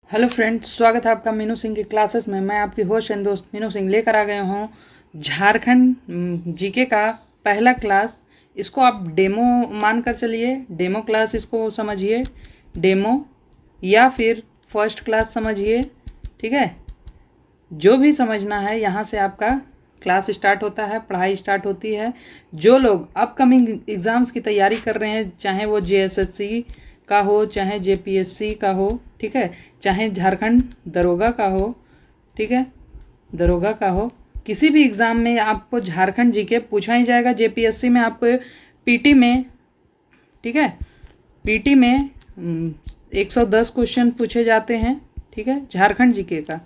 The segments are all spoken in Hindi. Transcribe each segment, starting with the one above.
हेलो फ्रेंड्स, स्वागत है आपका मीनू सिंह की क्लासेस में। मैं आपकी होस्ट एंड दोस्त मीनू सिंह लेकर आ गया हूँ झारखंड जीके का पहला क्लास। इसको आप डेमो मान कर चलिए, डेमो क्लास इसको समझिए, डेमो या फिर फर्स्ट क्लास समझिए। ठीक है, जो भी समझना है यहाँ से आपका क्लास स्टार्ट होता है, पढ़ाई स्टार्ट होती है। जो लोग अपकमिंग एग्ज़ाम्स की तैयारी कर रहे हैं, चाहे वो जेएसएससी का हो, चाहे जेपीएससी का हो, ठीक है, चाहे झारखंड दरोगा का हो, ठीक है, दरोगा का हो, किसी भी एग्ज़ाम में आपको झारखंड जीके पूछा ही जाएगा। जेपीएससी में आपको पीटी में, ठीक है, पीटी में 110 क्वेश्चन पूछे जाते हैं, ठीक है, झारखंड जीके का।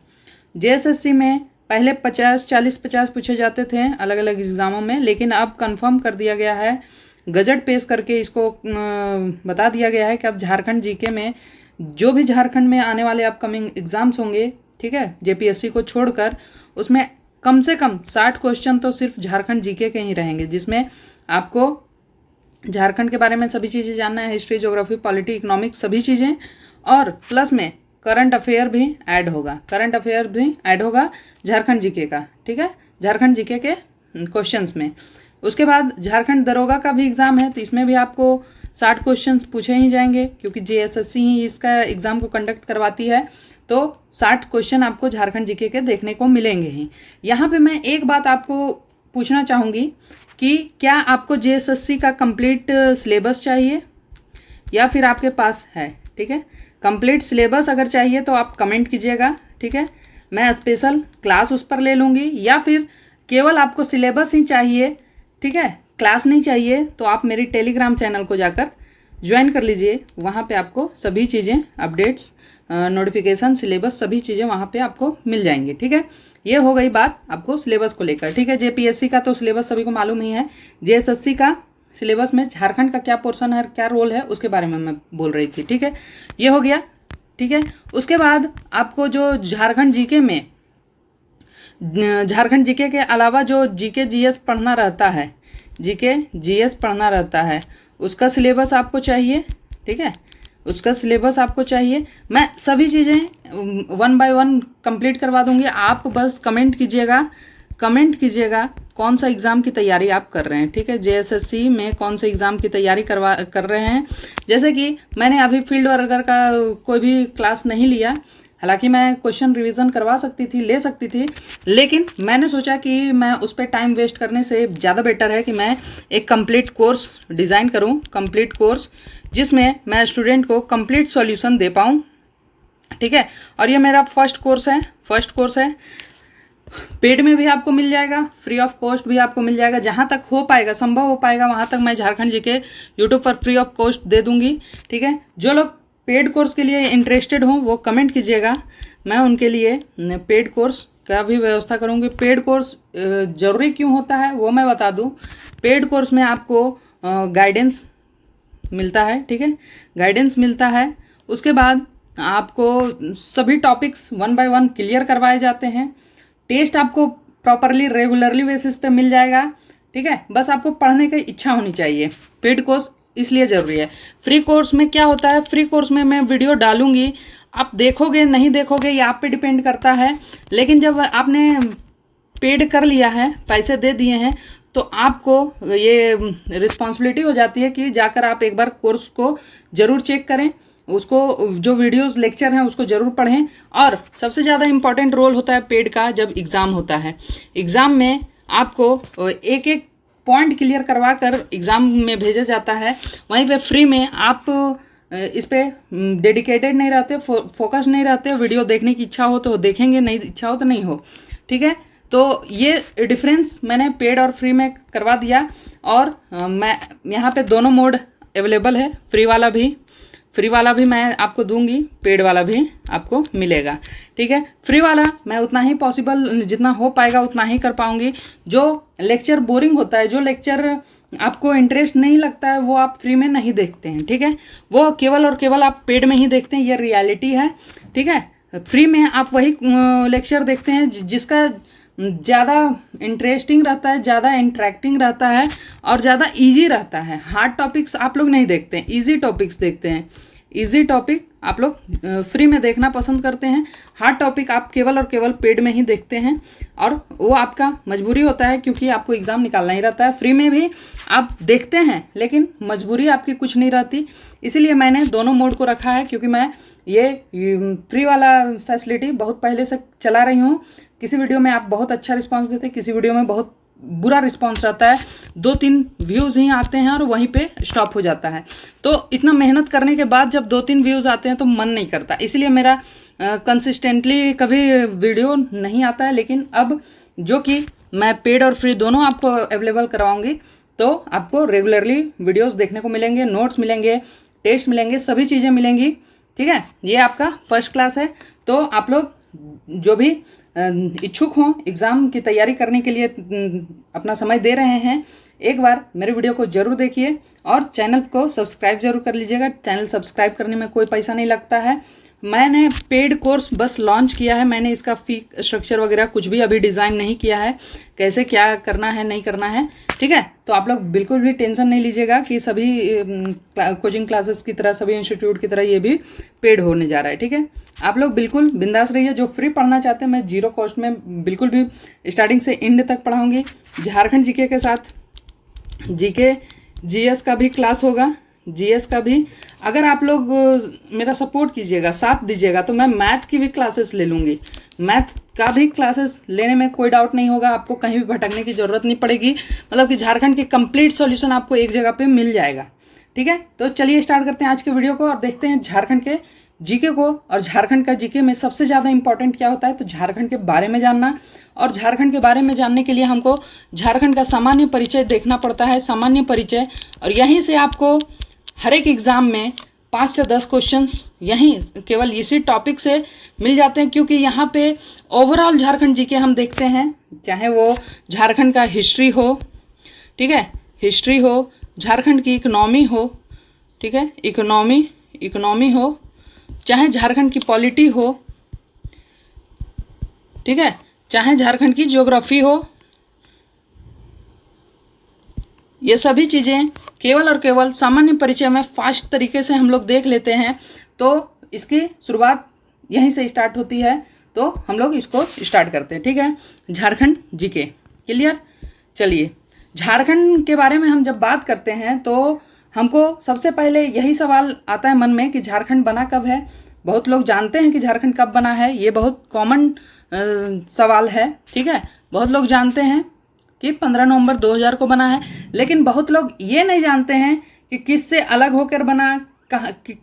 जेएसएससी में पहले 50 पूछे जाते थे अलग अलग एग्ज़ामों में, लेकिन अब कंफर्म कर दिया गया है, गजट पेश करके इसको बता दिया गया है कि अब झारखंड जीके में जो भी झारखंड में आने वाले अपकमिंग एग्ज़ाम्स होंगे, ठीक है, जेपीएससी को छोड़कर, उसमें कम से कम 60 क्वेश्चन तो सिर्फ झारखंड जीके के ही रहेंगे, जिसमें आपको झारखंड के बारे में सभी चीज़ें जानना है, हिस्ट्री, ज्योग्राफी, पॉलिटी, इकोनॉमिक्स, सभी चीज़ें, और प्लस में करंट अफेयर भी ऐड होगा, करंट अफेयर भी ऐड होगा झारखंड जीके का, ठीक है, झारखंड जीके के क्वेश्चंस में। उसके बाद झारखंड दरोगा का भी एग्ज़ाम है, तो इसमें भी आपको 60 क्वेश्चंस पूछे ही जाएंगे, क्योंकि जेएसएससी ही इसका एग्ज़ाम को कंडक्ट करवाती है, तो 60 क्वेश्चन आपको झारखंड जीके के देखने को मिलेंगे ही। यहाँ पे मैं एक बात आपको पूछना चाहूँगी कि क्या आपको जेएसएससी का कंप्लीट सिलेबस चाहिए या फिर आपके पास है, ठीक है। कंप्लीट सिलेबस अगर चाहिए तो आप कमेंट कीजिएगा, ठीक है, मैं स्पेशल क्लास उस पर ले लूँगी। या फिर केवल आपको सिलेबस ही चाहिए, ठीक है, क्लास नहीं चाहिए, तो आप मेरी टेलीग्राम चैनल को जाकर ज्वाइन कर लीजिए। वहाँ पे आपको सभी चीज़ें, अपडेट्स, नोटिफिकेशन, सिलेबस, सभी चीज़ें वहाँ पे आपको मिल जाएंगी, ठीक है। ये हो गई बात आपको सिलेबस को लेकर, ठीक है। जेपीएससी का तो सिलेबस सभी को मालूम ही है, जेएसएससी का सिलेबस में झारखंड का क्या पोर्शन है, क्या रोल है, उसके बारे में मैं बोल रही थी, ठीक है। ये हो गया, ठीक है। उसके बाद आपको जो झारखंड जीके में, झारखंड जीके के अलावा जो जीके जीएस पढ़ना रहता है, जीके जीएस पढ़ना रहता है, उसका सिलेबस आपको चाहिए, ठीक है, उसका सिलेबस आपको चाहिए। मैं सभी चीज़ें 1 बाय 1 कंप्लीट करवा दूंगी, आप बस कमेंट कीजिएगा, कमेंट कीजिएगा कौन सा एग्ज़ाम की तैयारी आप कर रहे हैं, ठीक है, जेएसएससी में कौन से एग्ज़ाम की तैयारी कर रहे हैं। जैसे कि मैंने अभी फील्ड वर्कर का कोई भी क्लास नहीं लिया, हालांकि मैं क्वेश्चन रिवीजन करवा सकती थी, ले सकती थी, लेकिन मैंने सोचा कि मैं उस पर टाइम वेस्ट करने से ज़्यादा बेटर है कि मैं एक कंप्लीट कोर्स डिज़ाइन करूं, कंप्लीट कोर्स जिसमें मैं स्टूडेंट को कंप्लीट सॉल्यूशन दे पाऊं, ठीक है। और ये मेरा फर्स्ट कोर्स है, पेड में भी आपको मिल जाएगा, फ्री ऑफ कॉस्ट भी आपको मिल जाएगा। जहाँ तक हो पाएगा, संभव हो पाएगा, वहाँ तक मैं झारखंड जीके यूट्यूब पर फ्री ऑफ कॉस्ट दे दूंगी, ठीक है। जो लोग पेड कोर्स के लिए इंटरेस्टेड हों वो कमेंट कीजिएगा, मैं उनके लिए पेड कोर्स का भी व्यवस्था करूँगी। पेड कोर्स ज़रूरी क्यों होता है वो मैं बता दूँ। पेड कोर्स में आपको गाइडेंस मिलता है, ठीक है, गाइडेंस मिलता है। उसके बाद आपको सभी टॉपिक्स 1 बाय 1 क्लियर करवाए जाते हैं। टेस्ट आपको प्रॉपरली रेगुलरली बेसिस पे मिल जाएगा, ठीक है, बस आपको पढ़ने की इच्छा होनी चाहिए। पेड कोर्स इसलिए ज़रूरी है। फ्री कोर्स में क्या होता है, फ्री कोर्स में मैं वीडियो डालूंगी, आप देखोगे नहीं देखोगे ये आप पे डिपेंड करता है, लेकिन जब आपने पेड कर लिया है, पैसे दे दिए हैं, तो आपको ये रिस्पॉन्सिबिलिटी हो जाती है कि जाकर आप एक बार कोर्स को ज़रूर चेक करें, उसको जो वीडियोस लेक्चर हैं उसको ज़रूर पढ़ें। और सबसे ज़्यादा इम्पॉर्टेंट रोल होता है पेड का जब एग्ज़ाम होता है। एग्ज़ाम में आपको एक एक पॉइंट क्लियर करवा कर एग्ज़ाम में भेजा जाता है, वहीं पे फ्री में आप इस पे डेडिकेटेड नहीं रहते, फोकस नहीं रहते। वीडियो देखने की इच्छा हो तो देखेंगे, नहीं इच्छा हो तो नहीं हो, ठीक है। तो ये डिफरेंस मैंने पेड और फ्री में करवा दिया। और मैं यहाँ पे दोनों मोड अवेलेबल है, फ्री वाला भी मैं आपको दूंगी, पेड वाला भी आपको मिलेगा, ठीक है। फ्री वाला मैं उतना ही पॉसिबल, जितना हो पाएगा उतना ही कर पाऊंगी। जो लेक्चर बोरिंग होता है, जो लेक्चर आपको इंटरेस्ट नहीं लगता है, वो आप फ्री में नहीं देखते हैं, ठीक है, वो केवल और केवल आप पेड में ही देखते हैं, ये रियलिटी है, ठीक है। फ्री में आप वही लेक्चर देखते हैं जिसका ज़्यादा इंटरेस्टिंग रहता है, ज़्यादा इंटरेक्टिंग रहता है और ज़्यादा इजी रहता है। हार्ड टॉपिक्स आप लोग नहीं देखते हैं, इजी टॉपिक्स देखते हैं। इजी टॉपिक आप लोग फ्री में देखना पसंद करते हैं, हार्ड टॉपिक आप केवल और केवल पेड में ही देखते हैं, और वो आपका मजबूरी होता है क्योंकि आपको एग्ज़ाम निकालना ही रहता है। फ्री में भी आप देखते हैं लेकिन मजबूरी आपकी कुछ नहीं रहती, इसीलिए मैंने दोनों मोड को रखा है, क्योंकि मैं ये फ्री वाला फैसिलिटी बहुत पहले से चला रही हूँ। किसी वीडियो में आप बहुत अच्छा रिस्पॉन्स देते हैं, किसी वीडियो में बहुत बुरा रिस्पॉन्स रहता है, 2-3 व्यूज़ ही आते हैं और वहीं पे स्टॉप हो जाता है। तो इतना मेहनत करने के बाद जब 2-3 व्यूज़ आते हैं तो मन नहीं करता, इसलिए मेरा कंसिस्टेंटली कभी वीडियो नहीं आता है। लेकिन अब जो कि मैं पेड और फ्री दोनों आपको अवेलेबल करवाऊंगी, तो आपको रेगुलरली वीडियोस देखने को मिलेंगे, नोट्स मिलेंगे, टेस्ट मिलेंगे, सभी चीज़ें मिलेंगी। ठीक है, ये आपका फर्स्ट क्लास है। तो आप लोग जो भी इच्छुक हों एग्ज़ाम की तैयारी करने के लिए अपना समय दे रहे हैं, एक बार मेरे वीडियो को ज़रूर देखिए और चैनल को सब्सक्राइब जरूर कर लीजिएगा। चैनल सब्सक्राइब करने में कोई पैसा नहीं लगता है। मैंने पेड कोर्स बस लॉन्च किया है, मैंने इसका फी स्ट्रक्चर वगैरह कुछ भी अभी डिज़ाइन नहीं किया है, कैसे क्या करना है नहीं करना है। ठीक है, तो आप लोग बिल्कुल भी टेंशन नहीं लीजिएगा कि सभी कोचिंग क्लासेस की तरह, सभी इंस्टीट्यूट की तरह ये भी पेड होने जा रहा है। ठीक है, आप लोग बिल्कुल बिंदास रहिए। जो फ्री पढ़ना चाहते हैं, मैं 0 कॉस्ट में बिल्कुल भी स्टार्टिंग से एंड तक पढ़ाऊँगी। झारखंड जीके के साथ जीके जीएस का भी क्लास होगा, जीएस का भी। अगर आप लोग मेरा सपोर्ट कीजिएगा, साथ दीजिएगा, तो मैं मैथ की भी क्लासेस ले लूँगी। मैथ का भी क्लासेस लेने में कोई डाउट नहीं होगा, आपको कहीं भी भटकने की ज़रूरत नहीं पड़ेगी। मतलब कि झारखंड के कंप्लीट सॉल्यूशन आपको एक जगह पे मिल जाएगा। ठीक है, तो चलिए स्टार्ट करते हैं आज के वीडियो को और देखते हैं झारखंड के जीके को। और झारखंड का जीके में सबसे ज़्यादा इंपॉर्टेंट क्या होता है, तो झारखंड के बारे में जानना। और झारखंड के बारे में जानने के लिए हमको झारखंड का सामान्य परिचय देखना पड़ता है, सामान्य परिचय। और यहीं से आपको हर एक एग्ज़ाम में 5 से 10 क्वेश्चंस यहीं केवल इसी टॉपिक से मिल जाते हैं, क्योंकि यहाँ पे ओवरऑल झारखंड जीके हम देखते हैं, चाहे वो झारखंड का हिस्ट्री हो, ठीक है, हिस्ट्री हो, झारखंड की इकोनॉमी हो, ठीक है, इकोनॉमी हो, चाहे झारखंड की पॉलिटी हो, ठीक है, चाहे झारखंड की ज्योग्राफी हो, ये सभी चीज़ें केवल और केवल सामान्य परिचय में फास्ट तरीके से हम लोग देख लेते हैं। तो इसकी शुरुआत यहीं से स्टार्ट होती है, तो हम लोग इसको स्टार्ट करते हैं। ठीक है, झारखंड जीके क्लियर। चलिए, झारखंड के बारे में हम जब बात करते हैं तो हमको सबसे पहले यही सवाल आता है मन में कि झारखंड बना कब है। बहुत लोग जानते हैं कि झारखंड कब बना है, ये बहुत कॉमन सवाल है। ठीक है, बहुत लोग जानते हैं कि 15 नवंबर 2000 को बना है, लेकिन बहुत लोग ये नहीं जानते हैं कि किससे अलग होकर बना,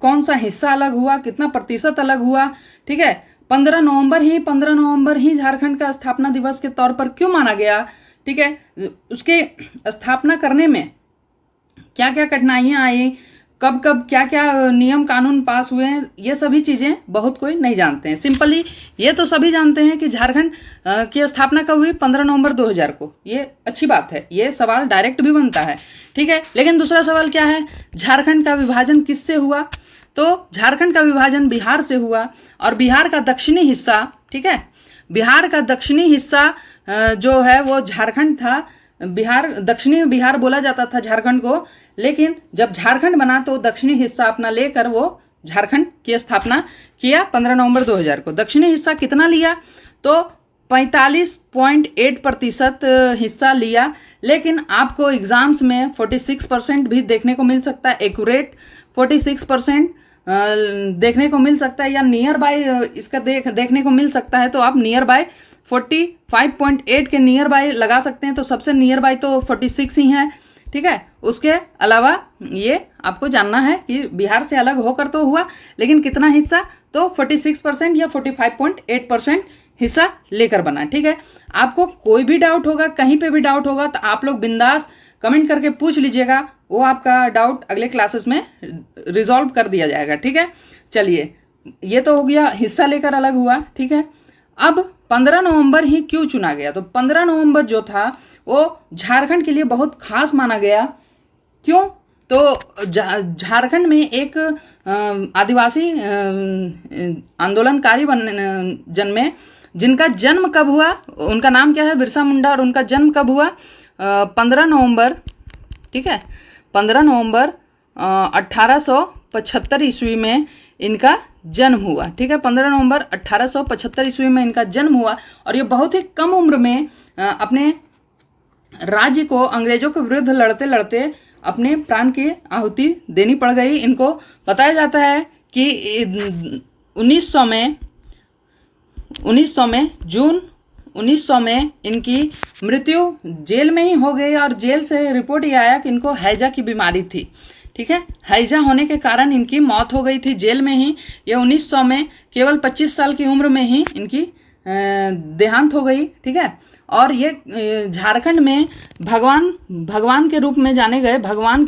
कौन सा हिस्सा अलग हुआ, कितना प्रतिशत अलग हुआ। ठीक है, 15 नवंबर ही झारखंड का स्थापना दिवस के तौर पर क्यों माना गया। ठीक है, उसके स्थापना करने में क्या क्या कठिनाइयाँ आई, कब कब क्या क्या नियम कानून पास हुए हैं, ये सभी चीज़ें बहुत कोई नहीं जानते हैं। सिंपली ये तो सभी जानते हैं कि झारखंड की स्थापना कब हुई, 15 नवंबर 2000 को। ये अच्छी बात है, ये सवाल डायरेक्ट भी बनता है। ठीक है, लेकिन दूसरा सवाल क्या है, झारखंड का विभाजन किससे हुआ। तो झारखंड का विभाजन बिहार से हुआ, और बिहार का दक्षिणी हिस्सा, ठीक है, बिहार का दक्षिणी हिस्सा जो है वो झारखंड था। बिहार, दक्षिणी बिहार बोला जाता था झारखंड को, लेकिन जब झारखंड बना तो दक्षिणी हिस्सा अपना लेकर वो झारखंड की स्थापना किया 15 नवंबर 2000 को। दक्षिणी हिस्सा कितना लिया, तो 45.8% हिस्सा लिया। लेकिन आपको एग्जाम्स में 46% भी देखने को मिल सकता है, एक्यूरेट 46% देखने को मिल सकता है, या नियर बाय इसका देखने को मिल सकता है। तो आप नियर बाय 45.8 के नियर बाय लगा सकते हैं। तो सबसे नियर बाय तो 46 ही है। ठीक है, उसके अलावा ये आपको जानना है कि बिहार से अलग होकर तो हुआ, लेकिन कितना हिस्सा, तो 46% या 45.8% हिस्सा लेकर बना। ठीक है, आपको कोई भी डाउट होगा, कहीं पे भी डाउट होगा, तो आप लोग बिंदास कमेंट करके पूछ लीजिएगा, वो आपका डाउट अगले क्लासेस में रिजॉल्व कर दिया जाएगा। ठीक है, चलिए, ये तो हो गया हिस्सा लेकर अलग हुआ। ठीक है, अब 15 नवंबर ही क्यों चुना गया, तो 15 नवंबर जो था वो झारखंड के लिए बहुत खास माना गया। क्यों, तो झारखंड में एक आदिवासी आंदोलनकारी जन्मे, जिनका जन्म कब हुआ, उनका नाम क्या है, बिरसा मुंडा, और उनका जन्म कब हुआ, 15 नवंबर, ठीक है, 15 नवंबर 1875 ईस्वी में इनका जन्म हुआ। ठीक है, 15 नवंबर 1875 ईस्वी में इनका जन्म हुआ और ये बहुत ही कम उम्र में अपने राज्य को अंग्रेजों के विरुद्ध लड़ते लड़ते अपने प्राण की आहुति देनी पड़ गई इनको। बताया जाता है कि 1900 में जून 1900 में इनकी मृत्यु जेल में ही हो गई और जेल से रिपोर्ट ये आया कि इनको हैजा की बीमारी थी। ठीक है, हैजा होने के कारण इनकी मौत हो गई थी जेल में ही। ये 1900 में केवल 25 साल की उम्र में ही इनकी देहांत हो गई। ठीक है, और ये झारखंड में भगवान के रूप में जाने गए, भगवान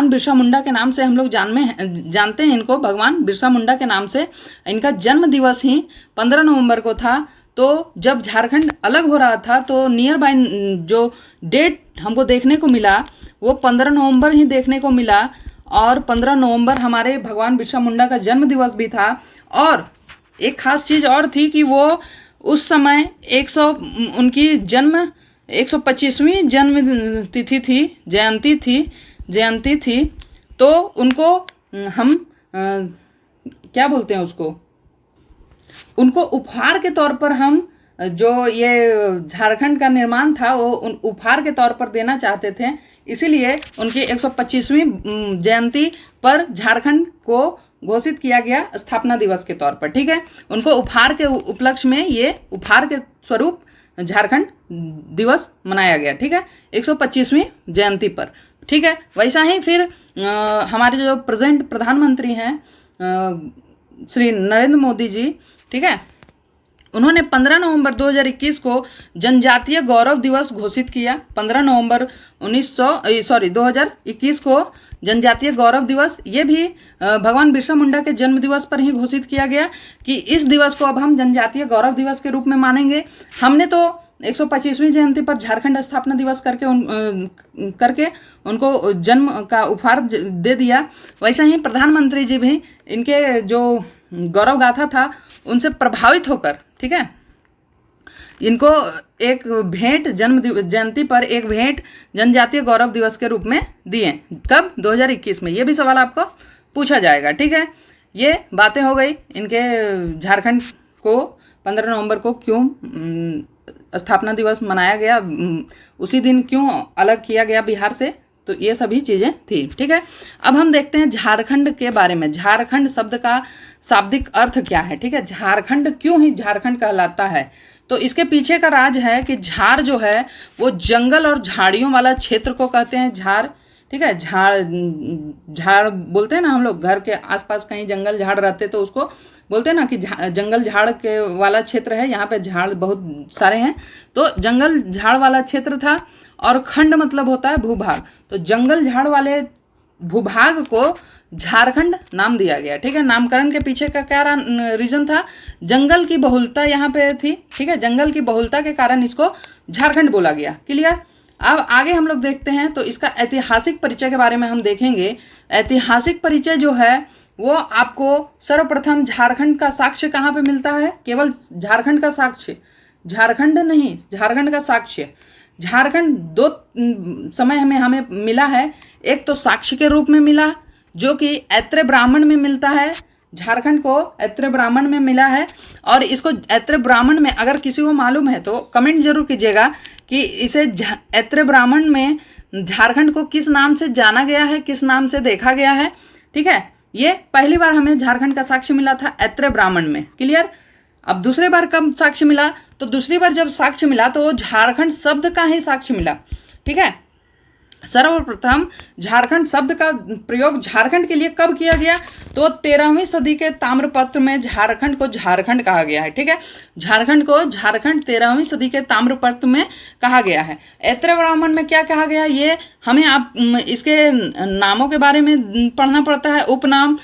बिरसा मुंडा के नाम से हम लोग जानते हैं इनको, भगवान बिरसा मुंडा के नाम से। इनका जन्म दिवस ही 15 नवंबर को था। तो जब झारखंड अलग हो रहा था तो नियर बाय जो डेट हमको देखने को मिला वो 15 नवंबर ही देखने को मिला और 15 नवंबर हमारे भगवान बिरसा मुंडा का जन्म दिवस भी था। और एक खास चीज़ और थी कि वो उस समय उनकी 125वीं जन्म तिथि थी, जयंती थी। तो उनको हम क्या बोलते हैं उसको, उनको उपहार के तौर पर हम जो ये झारखंड का निर्माण था वो उपहार के तौर पर देना चाहते थे। इसीलिए उनकी 125वीं जयंती पर झारखंड को घोषित किया गया स्थापना दिवस के तौर पर। ठीक है, उनको उपहार के उपलक्ष्य में ये उपहार के स्वरूप झारखंड दिवस मनाया गया। ठीक है, 125वीं जयंती पर। ठीक है, वैसा ही फिर हमारे जो प्रेजेंट प्रधानमंत्री हैं श्री नरेंद्र मोदी जी, ठीक है, उन्होंने 15 नवंबर 2021 को जनजातीय गौरव दिवस घोषित किया। 15 नवंबर 2021 को जनजातीय गौरव दिवस, ये भी भगवान बिरसा मुंडा के जन्म दिवस पर ही घोषित किया गया कि इस दिवस को अब हम जनजातीय गौरव दिवस के रूप में मानेंगे। हमने तो 125वीं जयंती पर झारखंड स्थापना दिवस करके उनको जन्म का उपहार दे दिया। वैसे ही प्रधानमंत्री जी भी इनके जो गौरव गाथा था उनसे प्रभावित होकर, ठीक है, इनको एक भेंट जयंती पर एक भेंट जनजातीय गौरव दिवस के रूप में दिए। कब? 2021 में। ये भी सवाल आपको पूछा जाएगा। ठीक है, ये बातें हो गई इनके झारखंड को 15 नवंबर को क्यों स्थापना दिवस मनाया गया, उसी दिन क्यों अलग किया गया बिहार से, तो ये सभी चीज़ें थी। ठीक है, अब हम देखते हैं झारखंड के बारे में। झारखंड शब्द का शाब्दिक अर्थ क्या है? ठीक है, झारखंड क्यों ही झारखंड कहलाता है, तो इसके पीछे का राज है कि झार जो है वो जंगल और झाड़ियों वाला क्षेत्र को कहते हैं झार। ठीक है, झाड़ बोलते हैं ना हम लोग, घर के आसपास कहीं जंगल झाड़ रहते तो उसको बोलते हैं ना कि जंगल झाड़ के वाला क्षेत्र है, यहाँ पे झाड़ बहुत सारे हैं, तो जंगल झाड़ वाला क्षेत्र था। और खंड मतलब होता है भूभाग, तो जंगल झाड़ वाले भूभाग को झारखंड नाम दिया गया। ठीक है, नामकरण के पीछे का क्या रीजन था? जंगल की बहुलता यहाँ पे थी। ठीक है, जंगल की बहुलता के कारण इसको झारखंड बोला गया। क्लियर? अब आगे हम लोग देखते हैं तो इसका ऐतिहासिक परिचय के बारे में हम देखेंगे। ऐतिहासिक परिचय जो है वो आपको सर्वप्रथम झारखंड का साक्ष्य कहाँ पे मिलता है? केवल झारखंड का साक्ष्य, झारखंड नहीं, झारखंड का साक्ष्य। झारखंड दो समय हमें मिला है। एक तो साक्ष्य के रूप में मिला जो कि ऐत्र ब्राह्मण में मिलता है, झारखंड को ऐत्र ब्राह्मण में मिला है। और इसको ऐत्र ब्राह्मण में अगर किसी को मालूम है तो कमेंट जरूर कीजिएगा कि इसे ऐत्र ब्राह्मण में झारखंड को किस नाम से जाना गया है, किस नाम से देखा गया है। ठीक है, ये पहली बार हमें झारखंड का साक्ष्य मिला था ऐत्र ब्राह्मण में। क्लियर? अब दूसरी बार कब साक्ष्य मिला? तो दूसरी बार जब साक्ष्य मिला तो झारखंड शब्द का ही साक्ष्य मिला। ठीक है, सर्वप्रथम झारखंड शब्द का प्रयोग झारखंड के लिए कब किया गया? तो 13वीं सदी के ताम्रपत्र में झारखंड को झारखंड कहा गया है। ठीक है, झारखंड को झारखंड 13वीं सदी के ताम्रपत्र में कहा गया है। ऐत्र ब्राह्मण में क्या कहा गया, ये हमें आप इसके नामों के बारे में पढ़ना पड़ता है, उपनाम।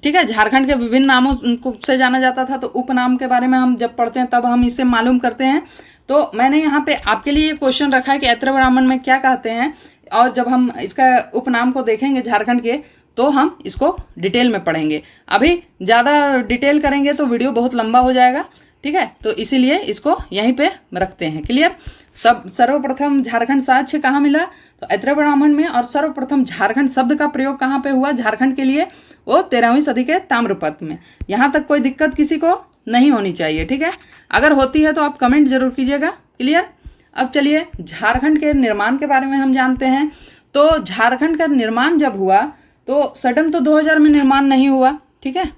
ठीक है, झारखंड के विभिन्न नामों से जाना जाता था, तो उपनाम के बारे में हम जब पढ़ते हैं तब हम इसे मालूम करते हैं। तो मैंने यहाँ पे आपके लिए क्वेश्चन रखा है कि ऐत्र ब्राह्मण में क्या कहते हैं, और जब हम इसका उपनाम को देखेंगे झारखंड के तो हम इसको डिटेल में पढ़ेंगे। अभी ज़्यादा डिटेल करेंगे तो वीडियो बहुत लंबा हो जाएगा। ठीक है, तो इसीलिए इसको यहीं पे रखते हैं। क्लियर? सर्वप्रथम झारखंड साक्ष्य कहाँ मिला? तो ऐत्र ब्राह्मण में। और सर्वप्रथम झारखंड शब्द का प्रयोग कहाँ पे हुआ झारखंड के लिए? वो 13वीं सदी के ताम्रपत्र में। यहाँ तक कोई दिक्कत किसी को नहीं होनी चाहिए, ठीक है। अगर होती है तो आप कमेंट जरूर कीजिएगा। क्लियर? अब चलिए झारखंड के निर्माण के बारे में हम जानते हैं। तो झारखंड का निर्माण जब हुआ तो सडन तो 2000 में निर्माण नहीं हुआ, ठीक है।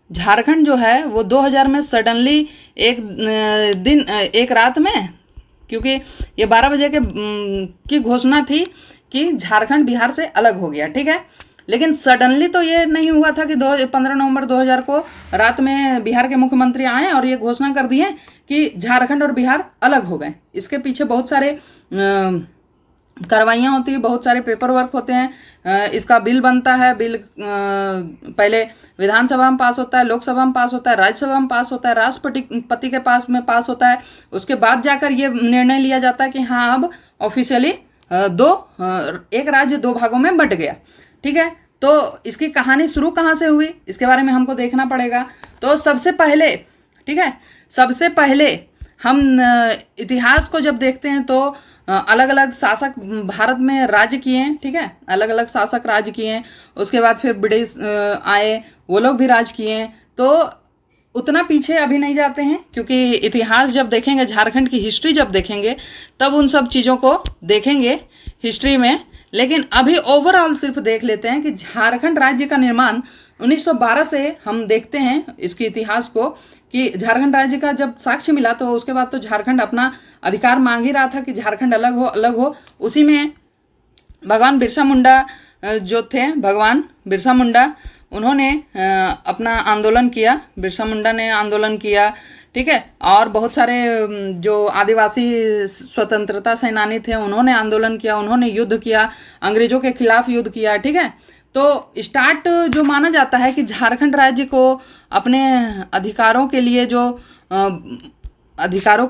झारखंड जो है वो 2000 में सडनली एक रात में, क्योंकि ये 12 बजे की घोषणा थी कि झारखंड बिहार से अलग हो गया, ठीक है। लेकिन सडनली तो ये नहीं हुआ था कि 15 नवंबर 2000 को रात में बिहार के मुख्यमंत्री आए और ये घोषणा कर दिए कि झारखंड और बिहार अलग हो गए। इसके पीछे बहुत सारे कार्रवाइयाँ होती है, बहुत सारे पेपर वर्क होते हैं। इसका बिल बनता है, बिल पहले विधानसभा में पास होता है, लोकसभा में पास होता है, राज्यसभा में पास होता है, राष्ट्रपति के पास में पास होता है। उसके बाद जाकर ये निर्णय लिया जाता है कि हाँ अब ऑफिशियली एक राज्य दो भागों में बंट गया, ठीक है। तो इसकी कहानी शुरू कहाँ से हुई इसके बारे में हमको देखना पड़ेगा। तो सबसे पहले, ठीक है, सबसे पहले हम इतिहास को जब देखते हैं तो अलग अलग शासक भारत में राज्य किए हैं, ठीक है। अलग अलग शासक राज्य किए हैं। उसके बाद फिर ब्रिटिश आए, वो लोग भी राज किए हैं। तो उतना पीछे अभी नहीं जाते हैं, क्योंकि इतिहास जब देखेंगे, झारखंड की हिस्ट्री जब देखेंगे तब उन सब चीज़ों को देखेंगे हिस्ट्री में। लेकिन अभी ओवरऑल सिर्फ देख लेते हैं कि झारखंड राज्य का निर्माण 1912 से हम देखते हैं इसके इतिहास को, कि झारखंड राज्य का जब साक्ष्य मिला तो उसके बाद तो झारखंड अपना अधिकार मांग ही रहा था कि झारखंड अलग हो अलग हो। उसी में भगवान बिरसा मुंडा जो थे, भगवान बिरसा मुंडा, उन्होंने अपना आंदोलन किया। बिरसा मुंडा ने आंदोलन किया, ठीक है। और बहुत सारे जो आदिवासी स्वतंत्रता सेनानी थे उन्होंने आंदोलन किया, उन्होंने युद्ध किया, अंग्रेजों के खिलाफ युद्ध किया, ठीक है। तो स्टार्ट जो माना जाता है कि झारखंड राज्य को अपने अधिकारों के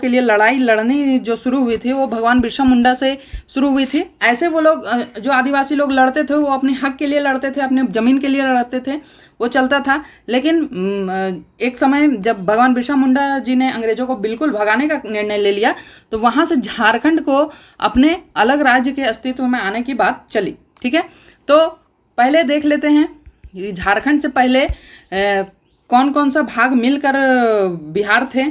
लिए लड़ाई लड़नी जो शुरू हुई थी वो भगवान बिरसा मुंडा से शुरू हुई थी। ऐसे वो लोग जो आदिवासी लोग लड़ते थे वो अपने हक के लिए लड़ते थे, अपने ज़मीन के लिए लड़ते थे, वो चलता था। लेकिन एक समय जब भगवान बिरसा मुंडा जी ने अंग्रेजों को बिल्कुल भगाने का निर्णय ले लिया तो वहाँ से झारखंड को अपने अलग राज्य के अस्तित्व में आने की बात चली, ठीक है। तो पहले देख लेते हैं झारखंड से पहले कौन कौन सा भाग मिलकर बिहार थे।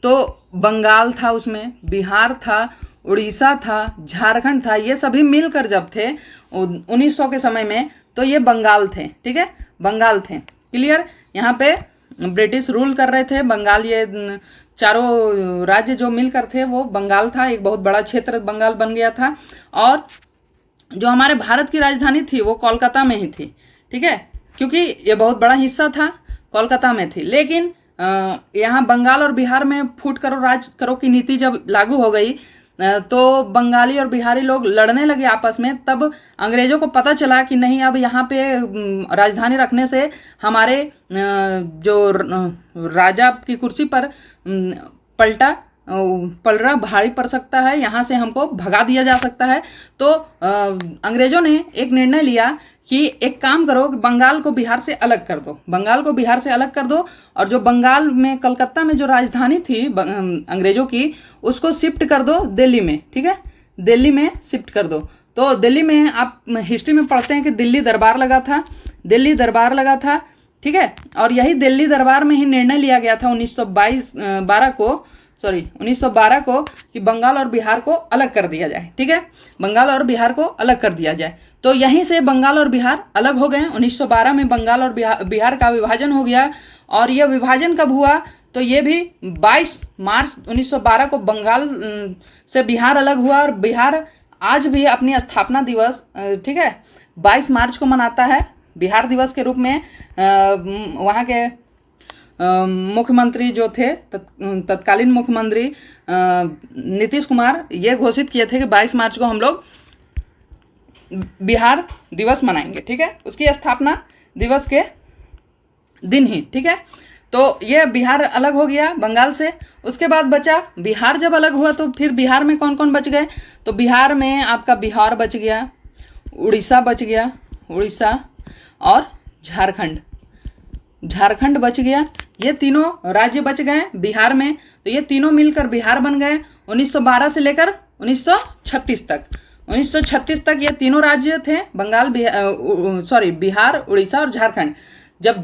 तो बंगाल था, उसमें बिहार था, उड़ीसा था, झारखंड था, ये सभी मिलकर जब थे 1900 के समय में तो ये बंगाल थे, ठीक है, बंगाल थे। क्लियर? यहाँ पे ब्रिटिश रूल कर रहे थे। बंगाल, ये चारों राज्य जो मिलकर थे वो बंगाल था, एक बहुत बड़ा क्षेत्र बंगाल बन गया था। और जो हमारे भारत की राजधानी थी वो कोलकाता में ही थी, ठीक है, क्योंकि ये बहुत बड़ा हिस्सा था, कोलकाता में थी। लेकिन यहाँ बंगाल और बिहार में फूट करो राज करो की नीति जब लागू हो गई तो बंगाली और बिहारी लोग लड़ने लगे आपस में। तब अंग्रेजों को पता चला कि नहीं, अब यहाँ पे राजधानी रखने से हमारे जो राजा की कुर्सी पर पलड़ा भारी पड़ सकता है, यहाँ से हमको भगा दिया जा सकता है। तो अंग्रेजों ने एक निर्णय लिया कि एक काम करो, बंगाल को बिहार से अलग कर दो, बंगाल को बिहार से अलग कर दो, और जो बंगाल में कलकत्ता में जो राजधानी थी अंग्रेजों की उसको शिफ्ट कर दो दिल्ली में, ठीक है, दिल्ली में शिफ्ट कर दो। तो दिल्ली में आप हिस्ट्री में पढ़ते हैं कि दिल्ली दरबार लगा था, दिल्ली दरबार लगा था, ठीक है। और यही दिल्ली दरबार में ही निर्णय लिया गया था 1912 को कि बंगाल और बिहार को अलग कर दिया जाए, ठीक है, बंगाल और बिहार को अलग कर दिया जाए। तो यहीं से बंगाल और बिहार अलग हो गए। 1912 में बंगाल और बिहार का विभाजन हो गया। और यह विभाजन कब हुआ? तो ये भी 22 मार्च 1912 को बंगाल से बिहार अलग हुआ। और बिहार आज भी अपनी स्थापना दिवस, ठीक है, 22 मार्च को मनाता है बिहार दिवस के रूप में। वहाँ के मुख्यमंत्री जो थे, तत्कालीन मुख्यमंत्री नीतीश कुमार, ये घोषित किए थे कि 22 मार्च को हम लोग बिहार दिवस मनाएंगे, ठीक है, उसकी स्थापना दिवस के दिन ही, ठीक है। तो ये बिहार अलग हो गया बंगाल से। उसके बाद बचा बिहार। जब अलग हुआ तो फिर बिहार में कौन कौन बच गए? तो बिहार में आपका बिहार बच गया, उड़ीसा बच गया, उड़ीसा, और झारखंड बच गया। ये तीनों राज्य बच गए बिहार में। तो ये तीनों मिलकर बिहार बन गए। 1912 से लेकर 1936 तक। 1936 तक ये तीनों राज्य थे, बिहार, उड़ीसा और झारखंड। जब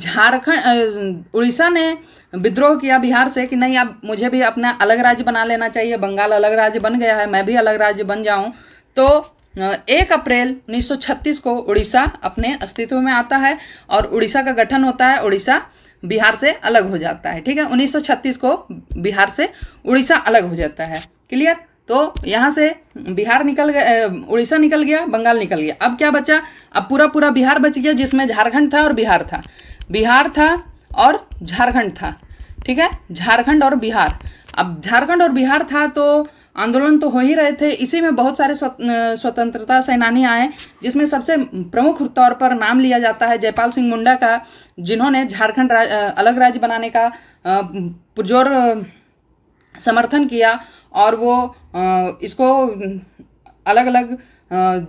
उड़ीसा ने विद्रोह किया बिहार से कि नहीं, अब मुझे भी अपना अलग राज्य बना लेना चाहिए, बंगाल अलग राज्य बन गया है, मैं भी अलग राज्य बन जाऊं, तो 1 अप्रैल 1936 को उड़ीसा अपने अस्तित्व में आता है और उड़ीसा का गठन होता है। उड़ीसा बिहार से अलग हो जाता है, ठीक है। 1936 को बिहार से उड़ीसा अलग हो जाता है। क्लियर? तो यहाँ से बिहार निकल गया, उड़ीसा निकल गया, बंगाल निकल गया। अब क्या बचा? अब पूरा बिहार बच गया, जिसमें झारखंड था और बिहार था। बिहार था और झारखंड था, ठीक है। झारखंड और बिहार। अब झारखंड और बिहार था तो आंदोलन तो हो ही रहे थे। इसी में बहुत सारे स्वतंत्रता सेनानी आए, जिसमें सबसे प्रमुख तौर पर नाम लिया जाता है जयपाल सिंह मुंडा का, जिन्होंने झारखंड अलग राज्य बनाने का पुरजोर समर्थन किया और वो इसको अलग अलग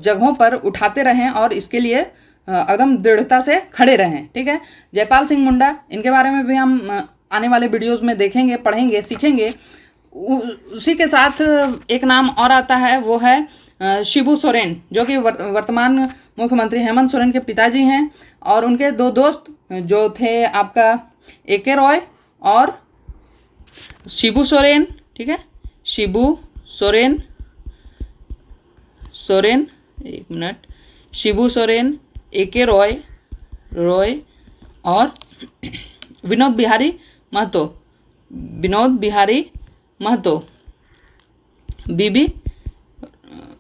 जगहों पर उठाते रहें और इसके लिए एकदम दृढ़ता से खड़े रहें, ठीक है। जयपाल सिंह मुंडा, इनके बारे में भी हम आने वाले वीडियोस में देखेंगे, पढ़ेंगे, सीखेंगे। उसी के साथ एक नाम और आता है, वो है शिबू सोरेन, जो कि वर्तमान मुख्यमंत्री हेमंत सोरेन के पिताजी हैं। और उनके 2 दोस्त जो थे आपका AK रॉय और शिबू सोरेन, ठीक है। शिबू सोरेन, एक मिनट, शिबू सोरेन, AK रॉय और विनोद बिहारी महतो, बीबी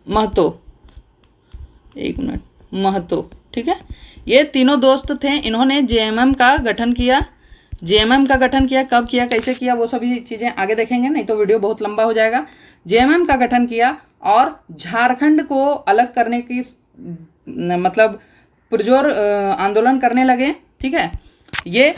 महतो, एक मिनट, महतो, ठीक है। ये तीनों दोस्त थे। इन्होंने JMM का गठन किया। JMM का गठन किया, कब किया, कैसे किया, वो सभी चीज़ें आगे देखेंगे, नहीं तो वीडियो बहुत लंबा हो जाएगा। JMM का गठन किया और झारखंड को अलग करने की मतलब पुरजोर आंदोलन करने लगे, ठीक है। ये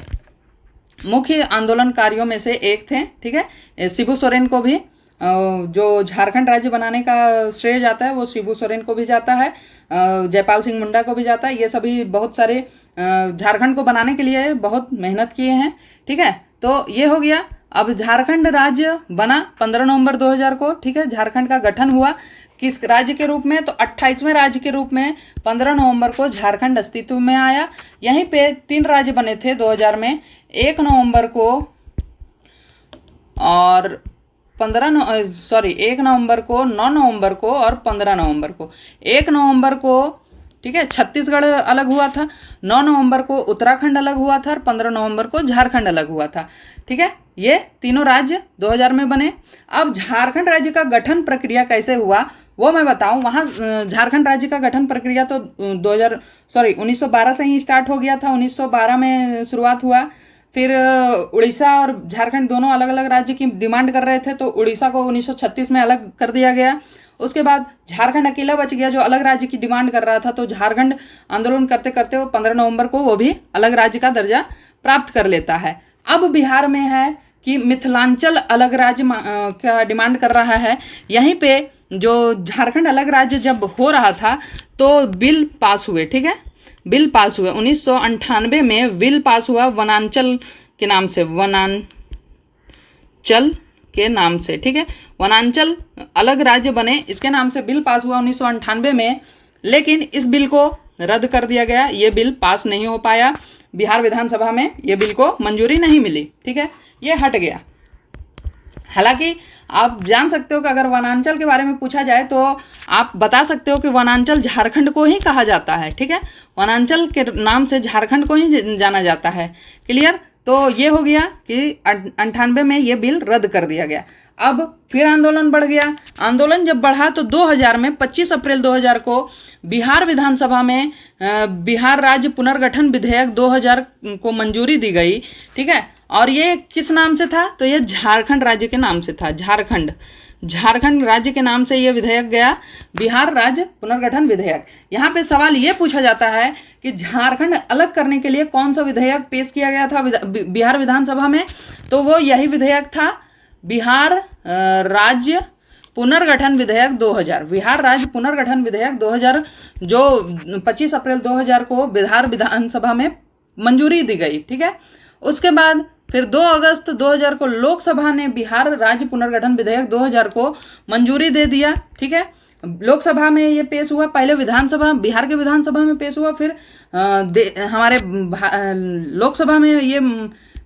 मुख्य आंदोलनकारियों में से एक थे, ठीक है। शिबू सोरेन को भी जो झारखंड राज्य बनाने का श्रेय जाता है वो शिबू सोरेन को भी जाता है, जयपाल सिंह मुंडा को भी जाता है। ये सभी बहुत सारे झारखंड को बनाने के लिए बहुत मेहनत किए हैं, ठीक है। तो ये हो गया। अब झारखंड राज्य बना 15 नवंबर 2000 को, ठीक है। झारखंड का गठन हुआ किस राज्य के रूप में? तो 28वें राज्य के रूप में 15 नवंबर को झारखंड अस्तित्व में आया। यहीं पे 3 राज्य बने थे 2000 में, 1 नवंबर को और 1 नवंबर को, 9 नवंबर को और 15 नवंबर को। 1 नवंबर को, ठीक है, छत्तीसगढ़ अलग हुआ था, 9 नवंबर को उत्तराखंड अलग हुआ था और 15 नवंबर को झारखंड अलग हुआ था, ठीक है। ये तीनों राज्य 2000 में बने। अब झारखंड राज्य का गठन प्रक्रिया कैसे हुआ वो मैं बताऊं। वहाँ झारखंड राज्य का गठन प्रक्रिया तो 1912 से ही स्टार्ट हो गया था। 1912 में शुरुआत हुआ। फिर उड़ीसा और झारखंड दोनों अलग अलग राज्य की डिमांड कर रहे थे, तो उड़ीसा को 1936 में अलग कर दिया गया। उसके बाद झारखंड अकेला बच गया जो अलग राज्य की डिमांड कर रहा था, तो झारखंड आंदोलन करते करते वो 15 नवंबर को वो भी अलग राज्य का दर्जा प्राप्त कर लेता है। अब बिहार में है कि मिथिलांचल अलग राज्य का डिमांड कर रहा है। यहीं पे जो झारखंड अलग राज्य जब हो रहा था तो बिल पास हुए, ठीक है। बिल पास हुए 1998 में बिल पास हुआ वनांचल के नाम से, ठीक है। वनांचल अलग राज्य बने, इसके नाम से बिल पास हुआ 1998 में। लेकिन इस बिल को रद्द कर दिया गया। ये बिल पास नहीं हो पाया बिहार विधानसभा में, ये बिल को मंजूरी नहीं मिली, ठीक है, ये हट गया। हालांकि आप जान सकते हो कि अगर वनांचल के बारे में पूछा जाए तो आप बता सकते हो कि वनांचल झारखंड को ही कहा जाता है, ठीक है। वनांचल के नाम से झारखंड को ही जाना जाता है। क्लियर? तो ये हो गया कि 98 में ये बिल रद्द कर दिया गया। अब फिर आंदोलन बढ़ गया। आंदोलन जब बढ़ा तो 2000 में 25 अप्रैल 2000 को बिहार विधानसभा में बिहार राज्य पुनर्गठन विधेयक 2000 को मंजूरी दी गई, ठीक है। और ये किस नाम से था? तो ये झारखंड राज्य के नाम से था। झारखंड राज्य के नाम से ये विधेयक गया, बिहार राज्य पुनर्गठन विधेयक। यहाँ पे सवाल ये पूछा जाता है कि झारखंड अलग करने के लिए कौन सा विधेयक पेश किया गया था बिहार विधानसभा में? तो वो यही विधेयक था, बिहार राज्य पुनर्गठन विधेयक 2000। बिहार राज्य पुनर्गठन विधेयक 2000 जो 25 अप्रैल 2000 को बिहार विधानसभा में मंजूरी दी गई, ठीक है। उसके बाद फिर 2 अगस्त 2000 को लोकसभा ने बिहार राज्य पुनर्गठन विधेयक 2000 को मंजूरी दे दिया। ठीक है, लोकसभा में ये पेश हुआ, पहले विधानसभा, बिहार के विधानसभा में पेश हुआ, फिर हमारे लोकसभा में ये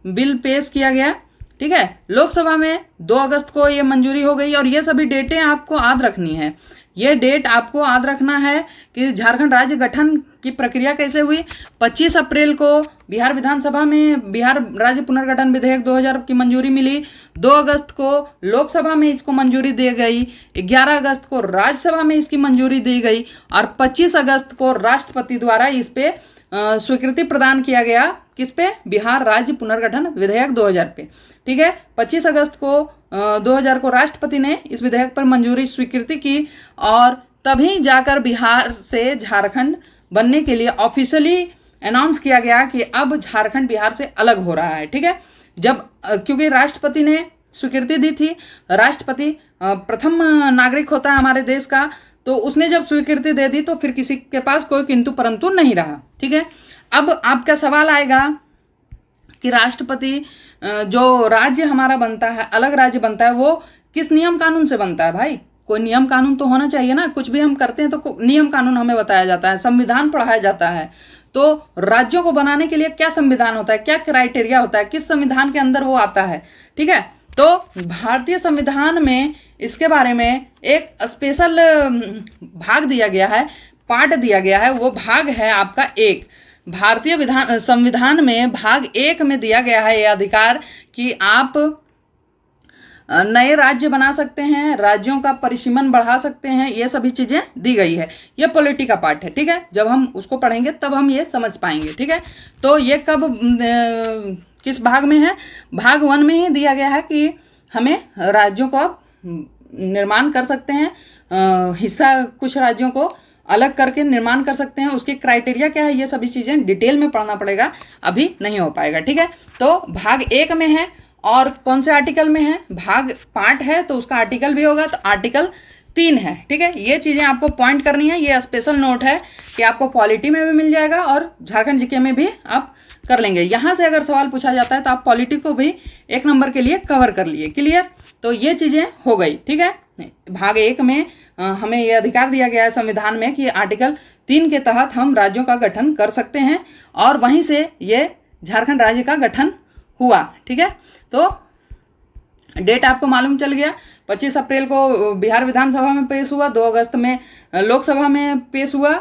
बिल पेश किया गया। ठीक है, लोकसभा में 2 अगस्त को ये मंजूरी हो गई। और ये सभी डेटें आपको याद रखनी है। ये डेट आपको याद रखना है कि झारखंड राज्य गठन की प्रक्रिया कैसे हुई। 25 अप्रैल को बिहार विधानसभा में बिहार राज्य पुनर्गठन विधेयक 2000 की मंजूरी मिली। 2 अगस्त को लोकसभा में इसको मंजूरी दी गई। 11 अगस्त को राज्यसभा में इसकी मंजूरी दी गई और 25 अगस्त को राष्ट्रपति द्वारा इस पे स्वीकृति प्रदान किया गया। किस पे? बिहार राज्य पुनर्गठन विधेयक 2000 पे। ठीक है, 25 अगस्त को 2000 को राष्ट्रपति ने इस विधेयक पर मंजूरी स्वीकृति की और तभी जाकर बिहार से झारखंड बनने के लिए ऑफिशियली अनाउंस किया गया कि अब झारखंड बिहार से अलग हो रहा है। ठीक है, जब क्योंकि राष्ट्रपति ने स्वीकृति दी थी, राष्ट्रपति प्रथम नागरिक होता है हमारे देश का, तो उसने जब स्वीकृति दे दी तो फिर किसी के पास कोई किंतु परंतु नहीं रहा। ठीक है, अब आपका सवाल आएगा कि राष्ट्रपति जो राज्य हमारा बनता है, अलग राज्य बनता है, वो किस नियम कानून से बनता है? भाई कोई नियम कानून तो होना चाहिए ना। कुछ भी हम करते हैं तो नियम कानून हमें बताया जाता है, संविधान पढ़ाया जाता है। तो राज्यों को बनाने के लिए क्या संविधान होता है, क्या क्राइटेरिया होता है, किस संविधान के अंदर वो आता है? ठीक है, तो भारतीय संविधान में इसके बारे में एक स्पेशल भाग दिया गया है, पार्ट दिया गया है। वो भाग है आपका 1। भारतीय संविधान में भाग 1 में दिया गया है ये अधिकार कि आप नए राज्य बना सकते हैं, राज्यों का परिसीमन बढ़ा सकते हैं, ये सभी चीजें दी गई है। ये पॉलिटी का पार्ट है। ठीक है, जब हम उसको पढ़ेंगे तब हम ये समझ पाएंगे। ठीक है, तो ये कब किस भाग में है? भाग 1 में ही दिया गया है कि हमें राज्यों को निर्माण कर सकते हैं, हिस्सा कुछ राज्यों को अलग करके निर्माण कर सकते हैं। उसके क्राइटेरिया क्या है, ये सभी चीजें डिटेल में पढ़ना पड़ेगा, अभी नहीं हो पाएगा। ठीक है, तो भाग 1 में है और कौन से आर्टिकल में है? भाग पार्ट है तो उसका आर्टिकल भी होगा, तो आर्टिकल 3 है। ठीक है, ये चीजें आपको पॉइंट करनी है। ये स्पेशल नोट है कि आपको पॉलिटी में भी मिल जाएगा और झारखंड जीके में भी आप कर लेंगे। यहाँ से अगर सवाल पूछा जाता है तो आप पॉलिटी को भी 1 नंबर के लिए कवर कर लिए। क्लियर? तो ये चीजें हो गई। ठीक है, भाग 1 में हमें यह अधिकार दिया गया है संविधान में कि आर्टिकल 3 के तहत हम राज्यों का गठन कर सकते हैं और वहीं से ये झारखंड राज्य का गठन हुआ। ठीक है, तो डेट आपको मालूम चल गया। 25 अप्रैल को बिहार विधानसभा में पेश हुआ, 2 अगस्त में लोकसभा में पेश हुआ,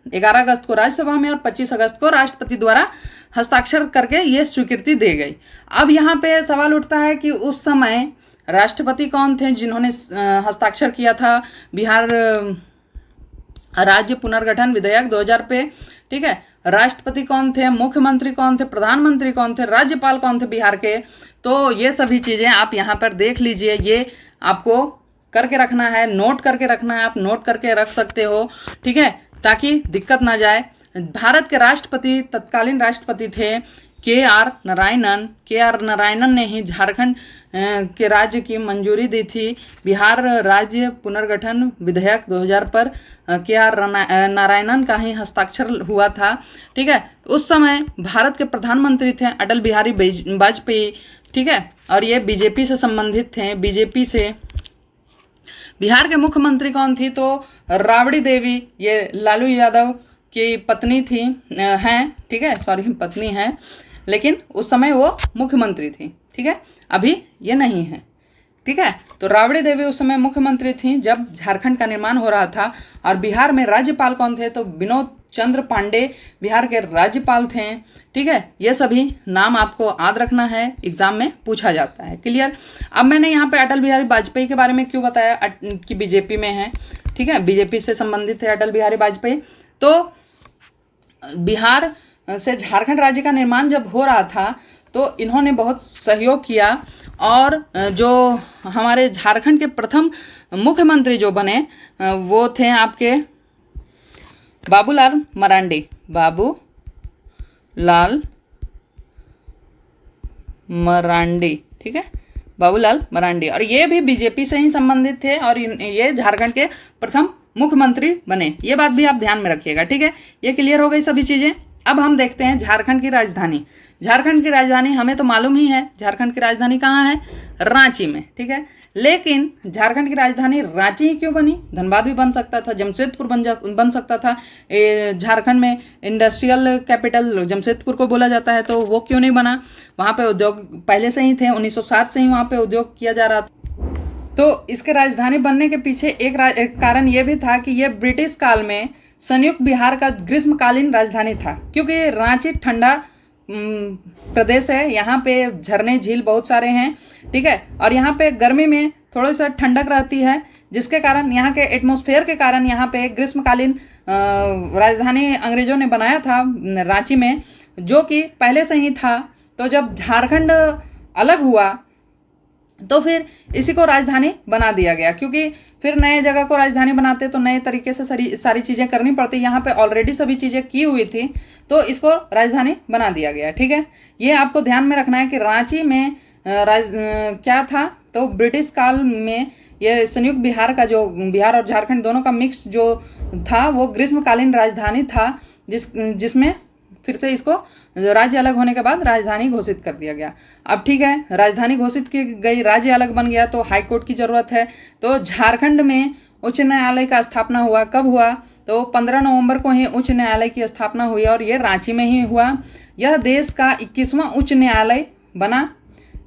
11 अगस्त को राज्यसभा में और 25 अगस्त को राष्ट्रपति द्वारा हस्ताक्षर करके ये स्वीकृति दी गई। अब यहाँ पे सवाल उठता है कि उस समय राष्ट्रपति कौन थे जिन्होंने हस्ताक्षर किया था बिहार राज्य पुनर्गठन विधेयक 2000 पे? ठीक है, राष्ट्रपति कौन थे, मुख्यमंत्री कौन थे, प्रधानमंत्री कौन थे, राज्यपाल कौन थे बिहार के? तो ये सभी चीज़ें आप यहाँ पर देख लीजिए। ये आपको करके रखना है, नोट करके रखना है, आप नोट करके रख सकते हो। ठीक है, ताकि दिक्कत ना जाए। भारत के राष्ट्रपति, तत्कालीन राष्ट्रपति थे के.आर. नारायणन। के.आर. नारायणन ने ही झारखंड के राज्य की मंजूरी दी थी बिहार राज्य पुनर्गठन विधेयक 2000 पर। के.आर. नारायणन का ही हस्ताक्षर हुआ था। ठीक है, उस समय भारत के प्रधानमंत्री थे अटल बिहारी वाजपेयी। ठीक है, और ये बीजेपी से संबंधित थे। बीजेपी से बिहार के मुख्यमंत्री कौन थी? तो राबड़ी देवी, ये लालू यादव की पत्नी थी, हैं। ठीक है, सॉरी पत्नी हैं, लेकिन उस समय वो मुख्यमंत्री थी। ठीक है, अभी ये नहीं है। ठीक है, तो राबड़ी देवी उस समय मुख्यमंत्री थी जब झारखंड का निर्माण हो रहा था। और बिहार में राज्यपाल कौन थे? तो विनोद चंद्र पांडे बिहार के राज्यपाल थे। ठीक है, ये सभी नाम आपको याद रखना है, एग्जाम में पूछा जाता है। क्लियर? अब मैंने यहाँ पे अटल बिहारी वाजपेयी के बारे में क्यों बताया कि बीजेपी में है। ठीक है, बीजेपी से संबंधित थे अटल बिहारी वाजपेयी। तो बिहार से झारखंड राज्य का निर्माण जब हो रहा था तो इन्होंने बहुत सहयोग किया और जो हमारे झारखंड के प्रथम मुख्यमंत्री जो बने वो थे आपके बाबूलाल मरांडी। बाबूलाल मरांडी। ठीक है, बाबूलाल मरांडी, और ये भी बीजेपी से ही संबंधित थे और ये झारखंड के प्रथम मुख्यमंत्री बने। ये बात भी आप ध्यान में रखिएगा। ठीक है, ये क्लियर हो गई सभी चीज़ें। अब हम देखते हैं झारखंड की राजधानी। झारखंड की राजधानी हमें तो मालूम ही है, झारखंड की राजधानी कहाँ है, रांची में, ठीक है। लेकिन झारखंड की राजधानी रांची ही क्यों बनी, धनबाद भी बन सकता था, जमशेदपुर बन सकता था। झारखंड में इंडस्ट्रियल कैपिटल जमशेदपुर को बोला जाता है, तो वो क्यों नहीं बना, वहाँ पे उद्योग पहले से ही थे, 1907 से ही वहाँ पे उद्योग किया जा रहा था। तो इसके राजधानी बनने के पीछे एक कारण ये भी था कि ये ब्रिटिश काल में संयुक्त बिहार का ग्रीष्मकालीन राजधानी था, क्योंकि रांची ठंडा प्रदेश है, यहाँ पे झरने झील बहुत सारे हैं, ठीक है, और यहाँ पे गर्मी में थोड़ी सा ठंडक रहती है, जिसके कारण यहाँ के एटमॉस्फेयर के कारण यहाँ पे ग्रीष्मकालीन राजधानी अंग्रेजों ने बनाया था रांची में, जो कि पहले से ही था। तो जब झारखंड अलग हुआ तो फिर इसी को राजधानी बना दिया गया, क्योंकि फिर नए जगह को राजधानी बनाते तो नए तरीके से सारी चीज़ें करनी पड़ती, यहाँ पे ऑलरेडी सभी चीज़ें की हुई थी, तो इसको राजधानी बना दिया गया, ठीक है। ये आपको ध्यान में रखना है कि रांची में क्या था, तो ब्रिटिश काल में ये संयुक्त बिहार का जो बिहार और झारखंड दोनों का मिक्स जो था वो ग्रीष्मकालीन राजधानी था, जिसमें फिर से इसको राज्य अलग होने के बाद राजधानी घोषित कर दिया गया। अब ठीक है, राजधानी घोषित की गई, राज्य अलग बन गया, तो हाई कोर्ट की ज़रूरत है। तो झारखंड में उच्च न्यायालय का स्थापना हुआ, कब हुआ, तो 15 नवंबर को ही उच्च न्यायालय की स्थापना हुई और ये रांची में ही हुआ। यह देश का 21वां उच्च न्यायालय बना,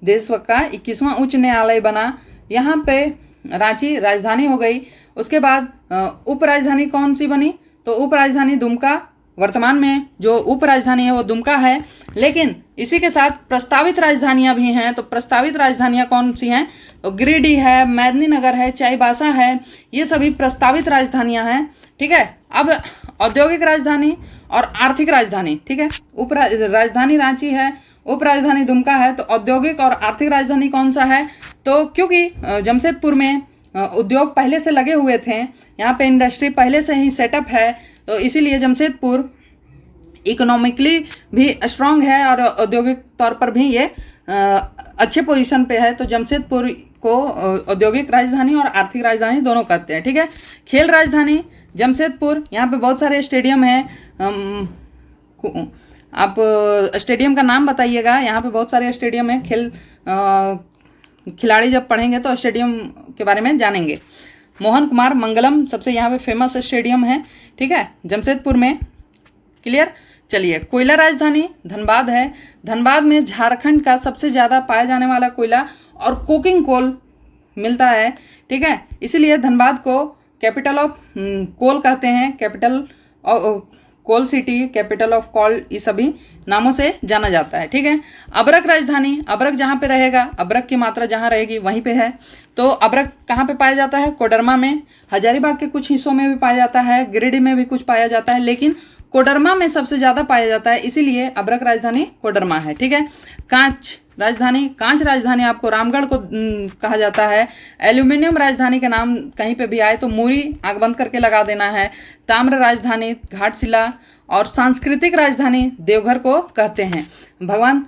देश का 21वां उच्च न्यायालय बना। यहाँ पे रांची राजधानी हो गई। उसके बाद उप राजधानी कौन सी बनी, तो उप राजधानी दुमका, वर्तमान में जो उप राजधानी है वो दुमका है, लेकिन इसी के साथ प्रस्तावित राजधानियां भी हैं। तो प्रस्तावित राजधानियां कौन सी हैं, तो गिरिडीह है, मेदिनीनगर है, चाईबासा है, ये सभी प्रस्तावित राजधानियां हैं, ठीक है। अब औद्योगिक राजधानी और आर्थिक राजधानी, ठीक है, उप राजधानी रांची है, उप राजधानी दुमका है, तो औद्योगिक और आर्थिक राजधानी कौन सा है, तो क्योंकि जमशेदपुर में उद्योग पहले से लगे हुए थे, यहाँ पे इंडस्ट्री पहले से ही सेटअप है, तो इसीलिए जमशेदपुर इकोनॉमिकली भी स्ट्रांग है और औद्योगिक तौर पर भी ये अच्छे पोजीशन पे है। तो जमशेदपुर को औद्योगिक राजधानी और आर्थिक राजधानी दोनों कहते हैं, ठीक है। खेल राजधानी जमशेदपुर, यहाँ पे बहुत सारे स्टेडियम हैं, आप स्टेडियम का नाम बताइएगा, यहाँ पे बहुत सारे स्टेडियम हैं। खिलाड़ी जब पढ़ेंगे तो स्टेडियम के बारे में जानेंगे। मोहन कुमार मंगलम सबसे यहाँ पे फेमस स्टेडियम है, ठीक है, जमशेदपुर में, क्लियर। चलिए, कोयला राजधानी धनबाद है। धनबाद में झारखंड का सबसे ज़्यादा पाया जाने वाला कोयला और कोकिंग कोल मिलता है, ठीक है, इसीलिए धनबाद को कैपिटल ऑफ कोल कहते हैं, capital of coal city, capital of coal, ये सभी नामों से जाना जाता है, ठीक है। अबरक राजधानी, अबरक जहाँ पे रहेगा, अबरक की मात्रा जहाँ रहेगी वहीं पे है। तो अबरक कहाँ पे पाया जाता है, कोडरमा में, हजारीबाग के कुछ हिस्सों में भी पाया जाता है, गिरिडीह में भी कुछ पाया जाता है, लेकिन कोडरमा में सबसे ज़्यादा पाया जाता है, इसीलिए अबरक राजधानी कोडरमा है, ठीक है। कांच राजधानी, कांच राजधानी आपको रामगढ़ को कहा जाता है। एल्यूमिनियम राजधानी के नाम कहीं पे भी आए तो मूरी आंख बंद करके लगा देना है। ताम्र राजधानी घाटशिला, और सांस्कृतिक राजधानी देवघर को कहते हैं। भगवान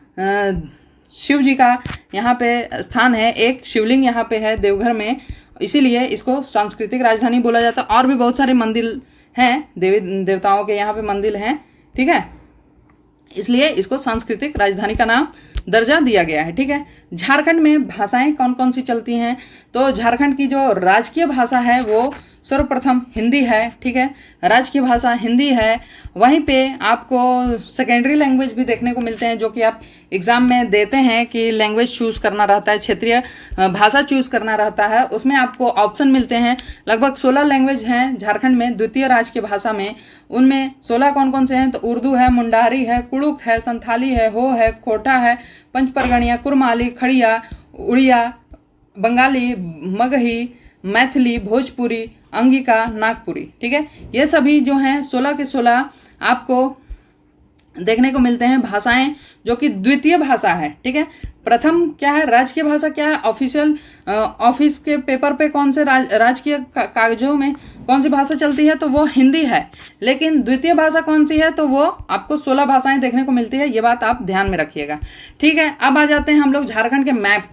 शिव जी का यहाँ पे स्थान है, एक शिवलिंग यहाँ पे है देवघर में, इसीलिए इसको सांस्कृतिक राजधानी बोला जाता है। और भी बहुत सारे मंदिर हैं, देवी देवताओं के यहाँ पे मंदिर हैं, ठीक है, इसलिए इसको सांस्कृतिक राजधानी का नाम दर्जा दिया गया है, ठीक है। झारखंड में भाषाएं कौन कौन सी चलती हैं, तो झारखंड की जो राजकीय भाषा है वो सर्वप्रथम हिंदी है, ठीक है, राजकीय भाषा हिंदी है। वहीं पे आपको सेकेंडरी लैंग्वेज भी देखने को मिलते हैं, जो कि आप एग्ज़ाम में देते हैं कि लैंग्वेज चूज़ करना रहता है, क्षेत्रीय भाषा चूज़ करना रहता है, उसमें आपको ऑप्शन मिलते हैं। लगभग 16 लैंग्वेज हैं झारखंड में द्वितीय राजकीय भाषा में। उनमें 16 कौन कौन से हैं, तो उर्दू है, मुंडारी है, कुड़ुक है, संथाली है, हो है, खोटा है, पंचपरगणिया, कुरमाली, खड़िया, उड़िया, बंगाली, मगही, मैथिली, भोजपुरी, अंगिका, नागपुरी, ठीक है। ये सभी जो हैं 16 के 16 आपको देखने को मिलते हैं भाषाएं, जो कि द्वितीय भाषा है, ठीक है। प्रथम क्या है, राजकीय भाषा क्या है, ऑफिशियल ऑफिस के पेपर पे कौन से राजकीय कागजों में कौन सी भाषा चलती है, तो वो हिंदी है। लेकिन द्वितीय भाषा कौन सी है, तो वो आपको 16 भाषाएं देखने को मिलती है, ये बात आप ध्यान में रखिएगा, ठीक है। अब आ जाते हैं हम लोग झारखंड के मैप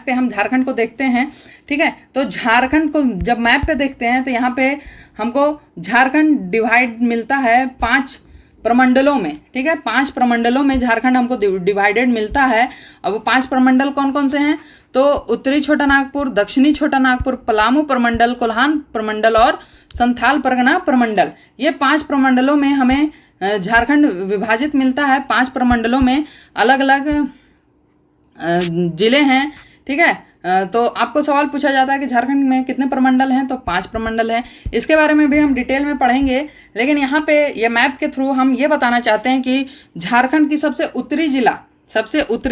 पे हम झारखंड को देखते हैं, ठीक है। तो झारखंड को जब मैप पे देखते हैं तो यहाँ पे हमको झारखंड डिवाइड मिलता है 5 प्रमंडलों में, ठीक है, 5 प्रमंडलों में झारखंड हमको डिवाइडेड मिलता है। अब वो 5 प्रमंडल कौन कौन से हैं? तो उत्तरी छोटा नागपुर, दक्षिणी छोटा नागपुर, पलामू प्रमंडल, कोल्हान प्रमंडल और संथाल परगना प्रमंडल। ये 5 प्रमंडलों में हमें झारखंड विभाजित मिलता है। 5 प्रमंडलों में अलग अलग जिले हैं, ठीक है। तो आपको सवाल पूछा जाता है कि झारखंड में कितने प्रमंडल हैं, तो 5 प्रमंडल हैं। इसके बारे में भी हम डिटेल में पढ़ेंगे, लेकिन यहाँ पे ये मैप के थ्रू हम ये बताना चाहते हैं कि झारखंड की सबसे उत्तरी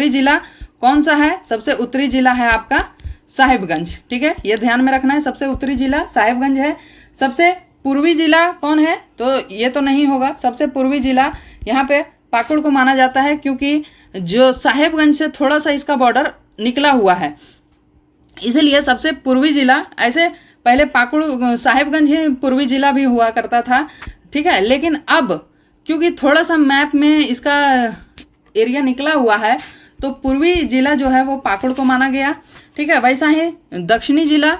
जिला कौन सा है? सबसे उत्तरी जिला है आपका साहिबगंज, ठीक है, ये ध्यान में रखना है। सबसे उत्तरी जिला साहिबगंज है। सबसे पूर्वी जिला कौन है? तो ये तो नहीं होगा। सबसे पूर्वी जिला यहाँ पे पाकुड़ को माना जाता है, क्योंकि जो साहिबगंज से थोड़ा सा इसका बॉर्डर निकला हुआ है, इसीलिए सबसे पूर्वी जिला। ऐसे पहले पाकुड़ साहिबगंज ही पूर्वी जिला भी हुआ करता था, ठीक है, लेकिन अब क्योंकि थोड़ा सा मैप में इसका एरिया निकला हुआ है, तो पूर्वी जिला जो है वो पाकुड़ को माना गया, ठीक है। वैसा ही दक्षिणी जिला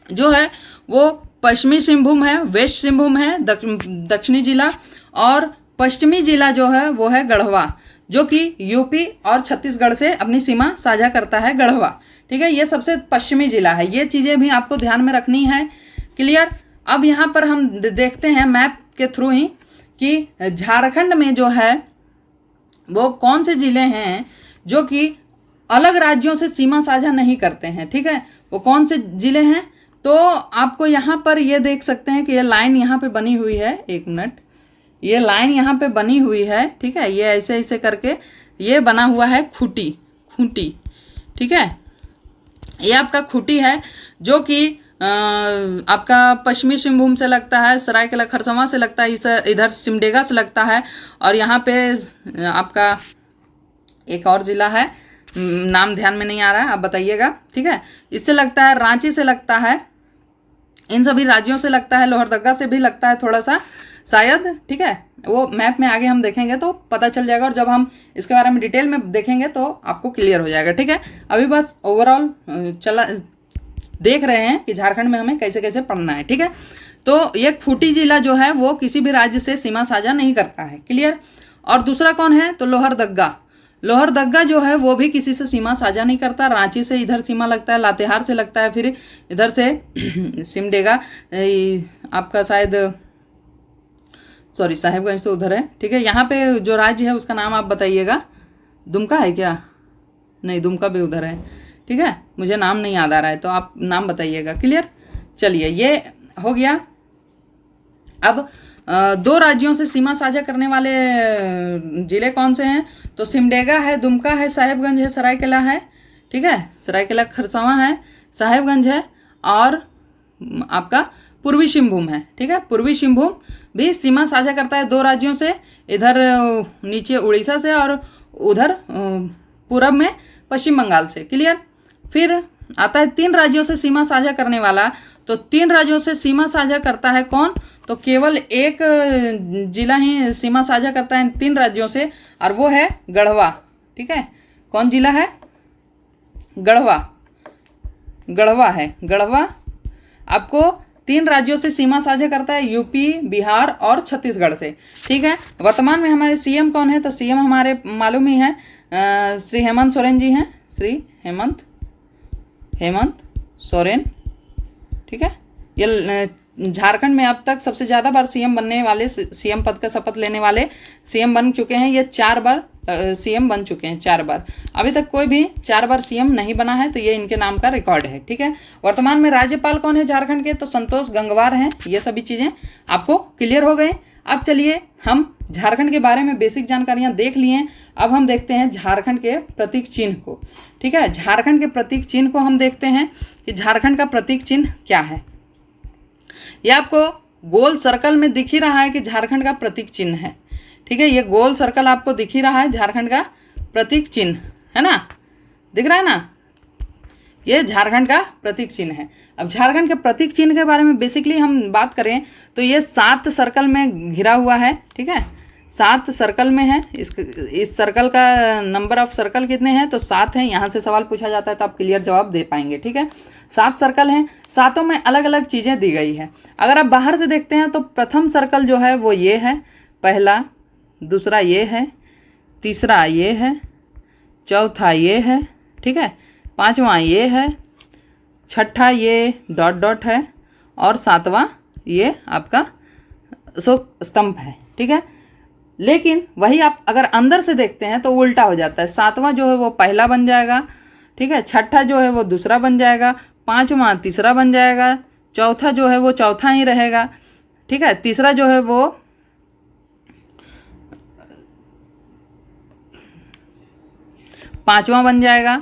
जो है वो पश्चिमी सिंहभूम है, वेस्ट सिंहभूम है दक्षिणी जिला, और पश्चिमी जिला जो है वो है गढ़वा, जो कि यूपी और छत्तीसगढ़ से अपनी सीमा साझा करता है, गढ़वा, ठीक है। ये सबसे पश्चिमी जिला है। ये चीज़ें भी आपको ध्यान में रखनी है। क्लियर? अब यहाँ पर हम देखते हैं मैप के थ्रू ही कि झारखंड में जो है वो कौन से जिले हैं जो कि अलग राज्यों से सीमा साझा नहीं करते हैं, ठीक है। वो कौन से जिले हैं? तो आपको यहाँ पर ये देख सकते हैं कि ये लाइन यहाँ पे बनी हुई है। एक मिनट, ये लाइन यहाँ पे बनी हुई है, ठीक है। ये ऐसे ऐसे करके ये बना हुआ है खूंटी, ठीक है। ये आपका खूंटी है, जो कि आपका पश्चिमी सिंहभूम से लगता है, सरायकेला खरसावां से लगता है, इधर सिमडेगा से लगता है, और यहाँ पे आपका एक और ज़िला है, नाम ध्यान में नहीं आ रहा है, आप बताइएगा, ठीक है। इससे लगता है, रांची से लगता है, इन सभी राज्यों से लगता है, लोहरदगा से भी लगता है थोड़ा सा शायद, ठीक है। वो मैप में आगे हम देखेंगे तो पता चल जाएगा, और जब हम इसके बारे में डिटेल में देखेंगे तो आपको क्लियर हो जाएगा, ठीक है। अभी बस ओवरऑल देख रहे हैं कि झारखंड में हमें कैसे कैसे पढ़ना है, ठीक है। तो ये खूंटी जिला जो है वो किसी भी राज्य से सीमा साझा नहीं करता है। क्लियर? और दूसरा कौन है? तो लोहरदग्गा जो है वो भी किसी से सीमा साझा नहीं करता। रांची से इधर सीमा लगता है, लातेहार से लगता है, फिर इधर से सिमडेगा आपका शायद, सॉरी साहिबगंज तो उधर है, ठीक है। यहाँ पे जो राज्य है उसका नाम आप बताइएगा। दुमका है क्या? नहीं, दुमका भी उधर है, ठीक है। मुझे नाम नहीं याद आ रहा है, तो आप नाम बताइएगा। क्लियर? चलिए, ये हो गया। अब 2 राज्यों से सीमा साझा करने वाले जिले कौन से हैं? तो सिमडेगा है, दुमका है, साहिबगंज है, सरायकेला है, ठीक है। सरायकेला खरसावां है, साहिबगंज है, और आपका पूर्वी सिंहभूम है, ठीक है। पूर्वी सिंहभूम भी सीमा साझा करता है 2 राज्यों से, इधर नीचे उड़ीसा से और उधर पूरब में पश्चिम बंगाल से। क्लियर? फिर आता है 3 राज्यों से सीमा साझा करने वाला। तो 3 राज्यों से सीमा साझा करता है कौन? तो केवल एक जिला ही सीमा साझा करता है 3 राज्यों से, और वो है गढ़वा, ठीक है। कौन जिला है? गढ़वा है। गढ़वा आपको 3 राज्यों से सीमा साझा करता है, यूपी, बिहार और छत्तीसगढ़ से, ठीक है। वर्तमान में हमारे सीएम कौन है? तो सीएम हमारे मालूम ही है, श्री हेमंत सोरेन जी हैं, श्री हेमंत सोरेन, ठीक है। ये झारखंड में अब तक सबसे ज़्यादा बार सीएम बनने वाले, सीएम पद का शपथ लेने वाले सीएम बन चुके हैं। ये 4 बार सीएम बन चुके हैं, 4 बार। अभी तक कोई भी 4 बार सीएम नहीं बना है, तो ये इनके नाम का रिकॉर्ड है, ठीक है। वर्तमान में राज्यपाल कौन है झारखंड के? तो संतोष गंगवार हैं। ये सभी चीज़ें आपको क्लियर हो गए। अब चलिए, हम झारखंड के बारे में बेसिक जानकारियाँ देख लिए। अब हम देखते हैं झारखंड के प्रतीक चिन्ह को, ठीक है। झारखंड के प्रतीक चिन्ह को हम देखते हैं कि झारखंड का प्रतीक चिन्ह क्या है। ये आपको गोल सर्कल में दिख ही रहा है कि झारखंड का प्रतीक चिन्ह है, ठीक है। ये गोल सर्कल आपको दिख ही रहा है, झारखंड का प्रतीक चिन्ह है ना, दिख रहा है ना, ये झारखंड का प्रतीक चिन्ह है। अब झारखंड के प्रतीक चिन्ह के बारे में बेसिकली हम बात करें तो ये 7 सर्कल में घिरा हुआ है, ठीक है। 7 सर्कल में है। इस सर्कल का नंबर ऑफ सर्कल कितने हैं? तो 7 हैं। यहाँ से सवाल पूछा जाता है तो आप क्लियर जवाब दे पाएंगे, ठीक है। 7 सर्कल हैं, 7 में अलग अलग चीज़ें दी गई है। अगर आप बाहर से देखते हैं तो प्रथम सर्कल जो है वो ये है, पहला, दूसरा ये है, तीसरा ये है, चौथा ये है, ठीक है, पांचवा ये है, छठा ये डॉट डॉट है और सातवां ये आपका अशोक स्तंभ है, ठीक है। लेकिन वही आप अगर अंदर से देखते हैं तो उल्टा हो जाता है। सातवां जो है वो पहला बन जाएगा, ठीक है, छठा जो है वो दूसरा बन जाएगा, पांचवा तीसरा बन जाएगा, चौथा जो है वो चौथा ही रहेगा, ठीक है, तीसरा जो है वो पांचवा बन जाएगा,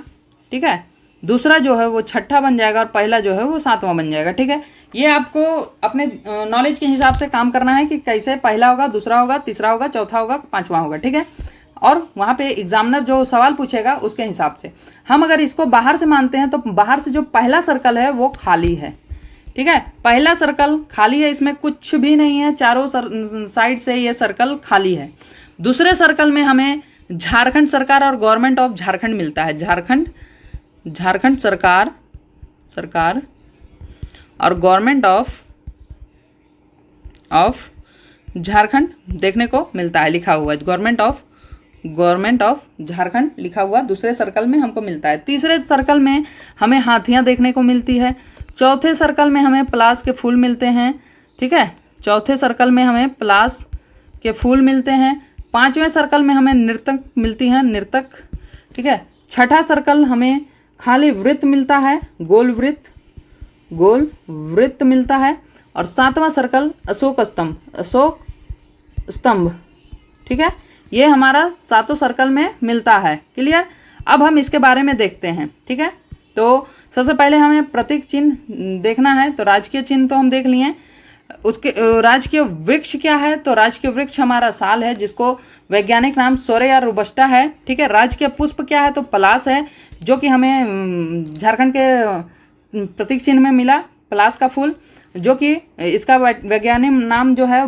ठीक है, दूसरा जो है वो छठा बन जाएगा और पहला जो है वो सातवां बन जाएगा, ठीक है। ये आपको अपने नॉलेज के हिसाब से काम करना है कि कैसे पहला होगा, दूसरा होगा, तीसरा होगा, चौथा होगा, पांचवा होगा, ठीक है। और वहाँ पे एग्जामिनर जो सवाल पूछेगा उसके हिसाब से हम अगर इसको बाहर से मानते हैं तो बाहर से जो पहला सर्कल है वो खाली है, ठीक है, पहला सर्कल खाली है, इसमें कुछ भी नहीं है, चारों साइड से ये सर्कल खाली है। दूसरे सर्कल में हमें झारखंड सरकार और गवर्नमेंट ऑफ झारखंड मिलता है, झारखंड सरकार और गवर्नमेंट ऑफ झारखंड देखने को मिलता है, लिखा हुआ है गवर्नमेंट ऑफ झारखंड लिखा हुआ दूसरे सर्कल में हमको मिलता है। तीसरे सर्कल में हमें हाथियां देखने को मिलती है। चौथे सर्कल में हमें पलाश के फूल मिलते हैं, ठीक है, चौथे सर्कल में हमें पलाश के फूल मिलते हैं। पांचवें सर्कल में हमें नर्तक मिलती हैं, नर्तक, ठीक है। छठा सर्कल हमें खाली वृत्त मिलता है, गोल वृत्त मिलता है। और सातवां सर्कल अशोक स्तंभ, ठीक है, ये हमारा सातों सर्कल में मिलता है। क्लियर। अब हम इसके बारे में देखते हैं, ठीक है। तो सबसे पहले हमें प्रतीक चिन्ह देखना है, तो राजकीय चिन्ह तो हम देख लिए। उसके राजकीय वृक्ष क्या है, तो राजकीय वृक्ष हमारा साल है, जिसको वैज्ञानिक नाम सोरेया रोबस्टा है, ठीक है। राजकीय पुष्प क्या है, तो पलाश है, जो कि हमें झारखंड के प्रतीक चिन्ह में मिला, पलाश का फूल, जो कि इसका वैज्ञानिक नाम जो है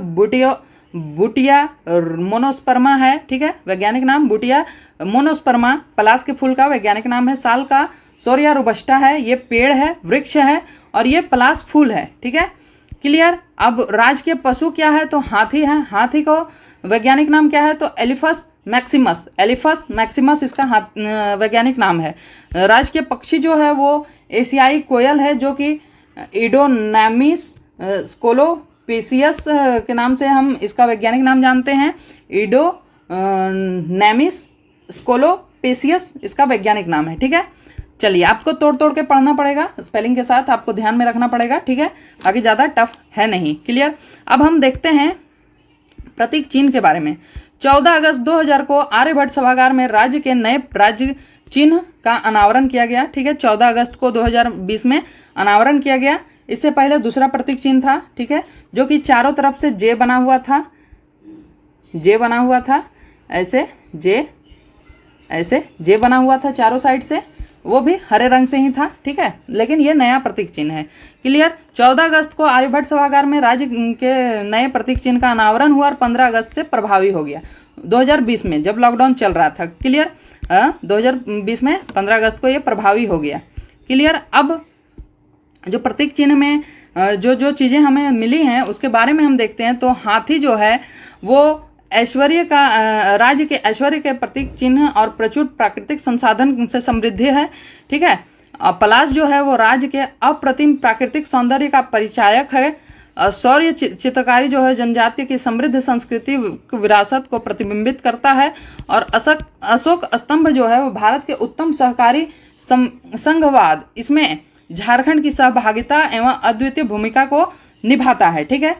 बुटिया मोनोस्पर्मा है, ठीक है, वैज्ञानिक नाम बुटिया मोनोस्पर्मा पलाश के फूल का वैज्ञानिक नाम है। साल का सोरेया रोबस्टा है, ये पेड़ है, वृक्ष है, और ये पलाश फूल है, ठीक है। क्लियर। अब राजकीय पशु क्या है, तो हाथी है। हाथी को वैज्ञानिक नाम क्या है, तो एलिफस मैक्सिमस इसका वैज्ञानिक नाम है। राजकीय पक्षी जो है वो एशियाई कोयल है, जो कि इडोनैमिस स्कोलोपेसियस के नाम से हम इसका वैज्ञानिक नाम जानते हैं। इडोनैमिस स्कोलोपेसियस इसका वैज्ञानिक नाम है, ठीक है। चलिए, आपको तोड़ तोड़ के पढ़ना पड़ेगा, स्पेलिंग के साथ आपको ध्यान में रखना पड़ेगा, ठीक है, आगे ज़्यादा टफ है नहीं। क्लियर। अब हम देखते हैं प्रतीक चिन्ह के बारे में। 14 अगस्त 2000 को आर्यभट्ट सभागार में राज्य के नए राज्य चिन्ह का अनावरण किया गया, ठीक है। 14 अगस्त को 2020 में अनावरण किया गया। इससे पहले दूसरा प्रतीक चिन्ह था, ठीक है, जो कि चारों तरफ से जे बना हुआ था, ऐसे जे बना हुआ था चारों साइड से, वो भी हरे रंग से ही था, ठीक है। लेकिन ये नया प्रतीक चिन्ह है। क्लियर। 14 अगस्त को आर्यभट्ट सभागार में राज्य के नए प्रतीक चिन्ह का अनावरण हुआ और 15 अगस्त से प्रभावी हो गया 2020 में, जब लॉकडाउन चल रहा था। क्लियर। 2020 में 15 अगस्त को ये प्रभावी हो गया। क्लियर। अब जो प्रतीक चिन्ह में जो चीज़ें हमें मिली हैं उसके बारे में हम देखते हैं। तो हाथी जो है वो ऐश्वर्य का राज्य के ऐश्वर्य के प्रतीक चिन्ह और प्रचुर प्राकृतिक संसाधन से समृद्ध है, ठीक है। पलाश जो है वो राज्य के अप्रतिम प्राकृतिक सौंदर्य का परिचायक है। शौर्य चित्रकारी जो है जनजाति की समृद्ध संस्कृति विरासत को प्रतिबिंबित करता है। और अशोक स्तंभ जो है वो भारत के उत्तम सहकारी संघवाद, इसमें झारखंड की सहभागिता एवं अद्वितीय भूमिका को निभाता है, ठीक है।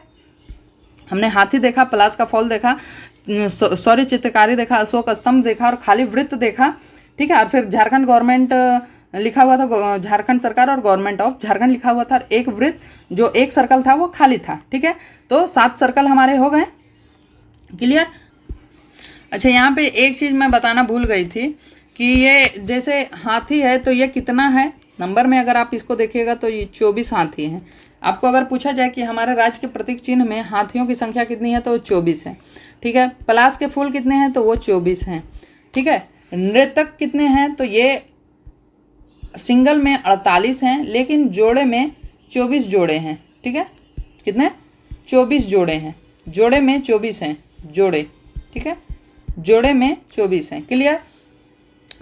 हमने हाथी देखा, पलाश का फूल देखा, शौर्य चित्रकारी देखा, अशोक स्तंभ देखा और खाली वृत्त देखा, ठीक है। और फिर झारखंड गवर्नमेंट लिखा हुआ था, झारखंड सरकार और गवर्नमेंट ऑफ झारखंड लिखा हुआ था। एक वृत्त जो एक सर्कल था वो खाली था, ठीक है। तो 7 सर्कल हमारे हो गए। क्लियर। अच्छा, यहाँ पे एक चीज़ मैं बताना भूल गई थी कि ये जैसे हाथी है तो ये कितना है नंबर में, अगर आप इसको देखिएगा तो ये 24 हाथी हैं। आपको अगर पूछा जाए कि हमारे राज्य के प्रतीक चिन्ह में हाथियों की संख्या कितनी है, तो 24 है, ठीक है। पलाश के फूल कितने हैं, तो वो 24 हैं, ठीक है। नृतक कितने हैं, तो ये सिंगल में 48 हैं, लेकिन जोड़े में 24 जोड़े हैं, ठीक है। कितने, 24 जोड़े हैं, जोड़े में 24 हैं, जोड़े, ठीक है, जोड़े में 24 हैं। क्लियर।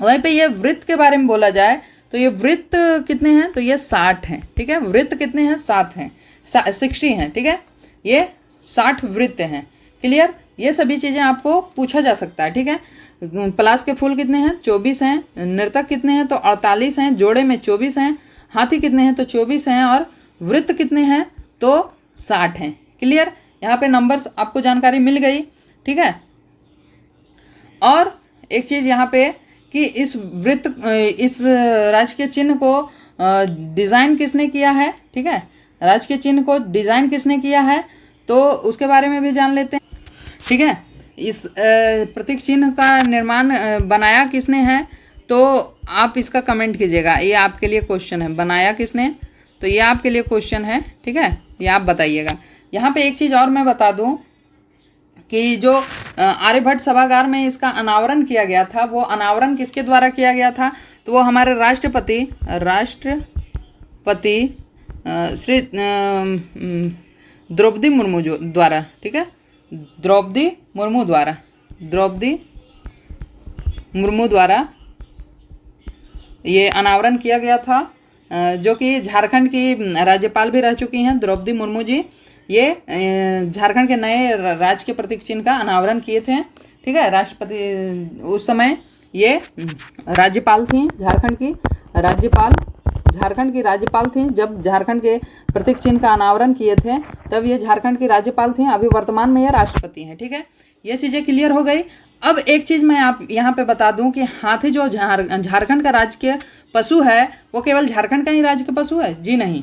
वहीं पे ये वृत्त के बारे में बोला जाए तो ये वृत्त कितने हैं, तो ये 60 हैं, ठीक है। वृत्त कितने हैं, 7 हैं, 60 हैं, ठीक है। ये 60 वृत्त हैं। क्लियर। ये सभी चीज़ें आपको पूछा जा सकता है, ठीक है। पलाश के फूल कितने हैं, 24 हैं। नर्तक कितने हैं, तो 48 हैं। जोड़े में 24 हैं। हाथी कितने हैं, तो 24 हैं। और वृत्त कितने हैं, तो 60 हैं। क्लियर। यहाँ पे नंबर्स आपको जानकारी मिल गई, ठीक है। और एक चीज़ यहाँ पे कि इस वृत्त, इस राजकीय चिन्ह को डिज़ाइन किसने किया है, ठीक है। राजकीय चिन्ह को डिज़ाइन किसने किया है, तो उसके बारे में भी जान लेते हैं, ठीक है। इस प्रतीक चिन्ह का निर्माण बनाया किसने है, तो आप इसका कमेंट कीजिएगा। ये आपके लिए क्वेश्चन है, बनाया किसने, तो ये आपके लिए क्वेश्चन है, ठीक है। ये आप बताइएगा। यहाँ पे एक चीज़ और मैं बता दूँ कि जो आर्यभट्ट सभागार में इसका अनावरण किया गया था, वो अनावरण किसके द्वारा किया गया था, तो वो हमारे राष्ट्रपति श्री द्रौपदी मुर्मू द्वारा, ठीक है, द्रौपदी मुर्मू द्वारा ये अनावरण किया गया था, जो कि झारखंड की राज्यपाल भी रह चुकी हैं द्रौपदी मुर्मू जी। ये झारखंड के नए राज्य के प्रतीक चिन्ह का अनावरण किए थे, ठीक है। राष्ट्रपति उस समय ये राज्यपाल थी, झारखंड की राज्यपाल थी। जब झारखंड के प्रतीक चिन्ह का अनावरण किए थे तब ये झारखंड की राज्यपाल थी। अभी वर्तमान में ये राष्ट्रपति हैं, ठीक है। ये चीज़ें क्लियर हो गई। अब एक चीज़ मैं आप यहाँ पे बता दूँ कि हाथी जो झारखंड का राजकीय पशु है, वो केवल झारखंड का ही राज्य का पशु है, जी नहीं,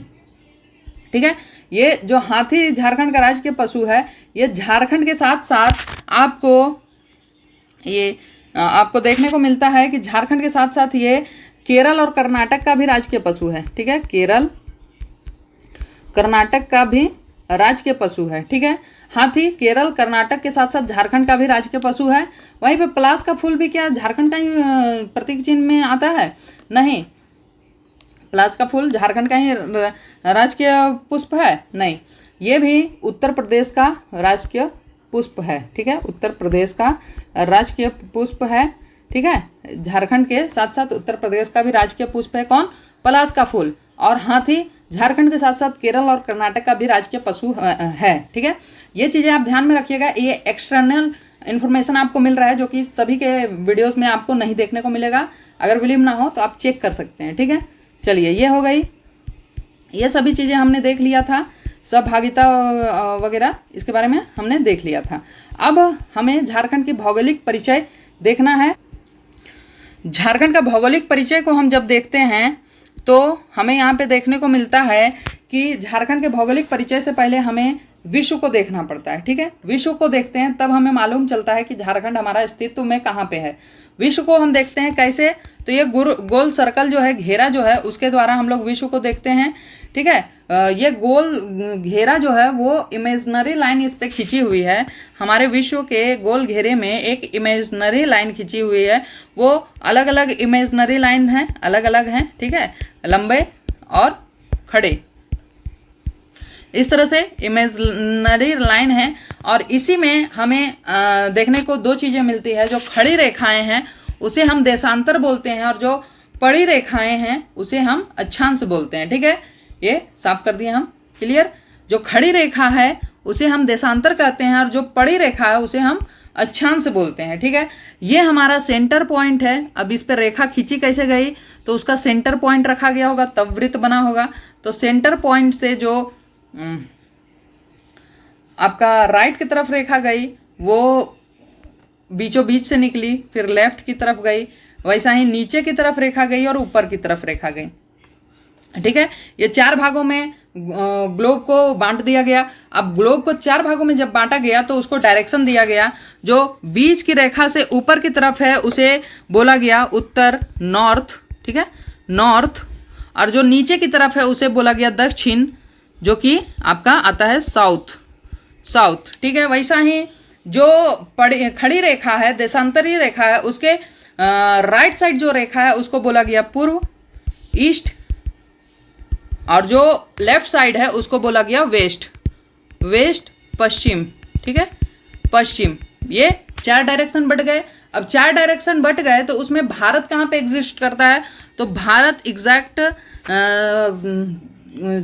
ठीक है। ये जो हाथी झारखंड का राज्य के पशु है, ये झारखंड के साथ साथ आपको देखने को मिलता है कि झारखंड के साथ साथ ये केरल और कर्नाटक का भी राजकीय पशु है, ठीक है। केरल कर्नाटक का भी राजकीय पशु है, ठीक है। हाथी केरल कर्नाटक के साथ साथ झारखंड का भी राजकीय पशु है। वहीं पे पलाश का फूल भी क्या झारखंड का ही प्रतीक चिन्ह में आता है, नहीं। पलाश का फूल झारखंड का ही राजकीय पुष्प है, नहीं। ये भी उत्तर प्रदेश का राजकीय पुष्प है, ठीक है। उत्तर प्रदेश का राजकीय पुष्प है, ठीक है। झारखंड के साथ साथ उत्तर प्रदेश का भी राजकीय पुष्प है, कौन, पलाश का फूल। और हाथी झारखंड के साथ साथ केरल और कर्नाटक का भी राजकीय पशु है, ठीक है। ये चीज़ें आप ध्यान में रखिएगा। ये एक्सटर्नल इन्फॉर्मेशन आपको मिल रहा है, जो कि सभी के वीडियोस में आपको नहीं देखने को मिलेगा। अगर बिलीव ना हो तो आप चेक कर सकते हैं, ठीक है। चलिए, ये हो गई, ये सभी चीज़ें हमने देख लिया था, सहभागिता वगैरह इसके बारे में हमने देख लिया था। अब हमें झारखंड की भौगोलिक परिचय देखना है। झारखंड का भौगोलिक परिचय को हम जब देखते हैं तो हमें यहाँ पे देखने को मिलता है कि झारखंड के भौगोलिक परिचय से पहले हमें विश्व को देखना पड़ता है, ठीक है। विश्व को देखते हैं तब हमें मालूम चलता है कि झारखंड हमारा अस्तित्व में कहाँ पे है। विश्व को हम देखते हैं कैसे, तो ये गोल सर्कल जो है, घेरा जो है, उसके द्वारा हम लोग विश्व को देखते हैं, ठीक है। ये गोल घेरा जो है वो इमेजिनरी लाइन इस पे खींची हुई है। हमारे विश्व के गोल घेरे में एक इमेजिनरी लाइन खींची हुई है। वो अलग अलग इमेजिनरी लाइन है, अलग अलग हैं, ठीक है, लंबे और खड़े, इस तरह से इमेजिनरी लाइन है। और इसी में हमें देखने को दो चीज़ें मिलती है। जो खड़ी रेखाएं हैं उसे हम देशांतर बोलते हैं, और जो पड़ी रेखाएं हैं उसे हम अक्षांश बोलते हैं, ठीक है। ये साफ कर दिए हम, क्लियर। जो खड़ी रेखा है उसे हम देशांतर कहते हैं, और जो पड़ी रेखा है उसे हम अक्षांश बोलते हैं, ठीक है। ये हमारा सेंटर पॉइंट है। अब इस पर रेखा खींची कैसे गई, तो उसका सेंटर पॉइंट रखा गया होगा, तब वृत्त बना होगा। तो सेंटर पॉइंट से जो आपका राइट की तरफ रेखा गई वो बीचों बीच से निकली, फिर लेफ्ट की तरफ गई। वैसा ही नीचे की तरफ रेखा गई और ऊपर की तरफ रेखा गई, ठीक है। ये 4 भागों में ग्लोब को बांट दिया गया। अब ग्लोब को 4 भागों में जब बांटा गया तो उसको डायरेक्शन दिया गया। जो बीच की रेखा से ऊपर की तरफ है उसे बोला गया उत्तर, नॉर्थ, ठीक है, नॉर्थ। और जो नीचे की तरफ है उसे बोला गया दक्षिण, जो कि आपका आता है साउथ, साउथ, ठीक है। वैसा ही जो खड़ी रेखा है, देशांतरीय रेखा है, उसके राइट साइड जो रेखा है उसको बोला गया पूर्व, ईस्ट। और जो लेफ्ट साइड है उसको बोला गया वेस्ट, वेस्ट, पश्चिम, ठीक है, पश्चिम। ये 4 डायरेक्शन बट गए। अब 4 डायरेक्शन बट गए तो उसमें भारत कहाँ पे एग्जिस्ट करता है? तो भारत एग्जैक्ट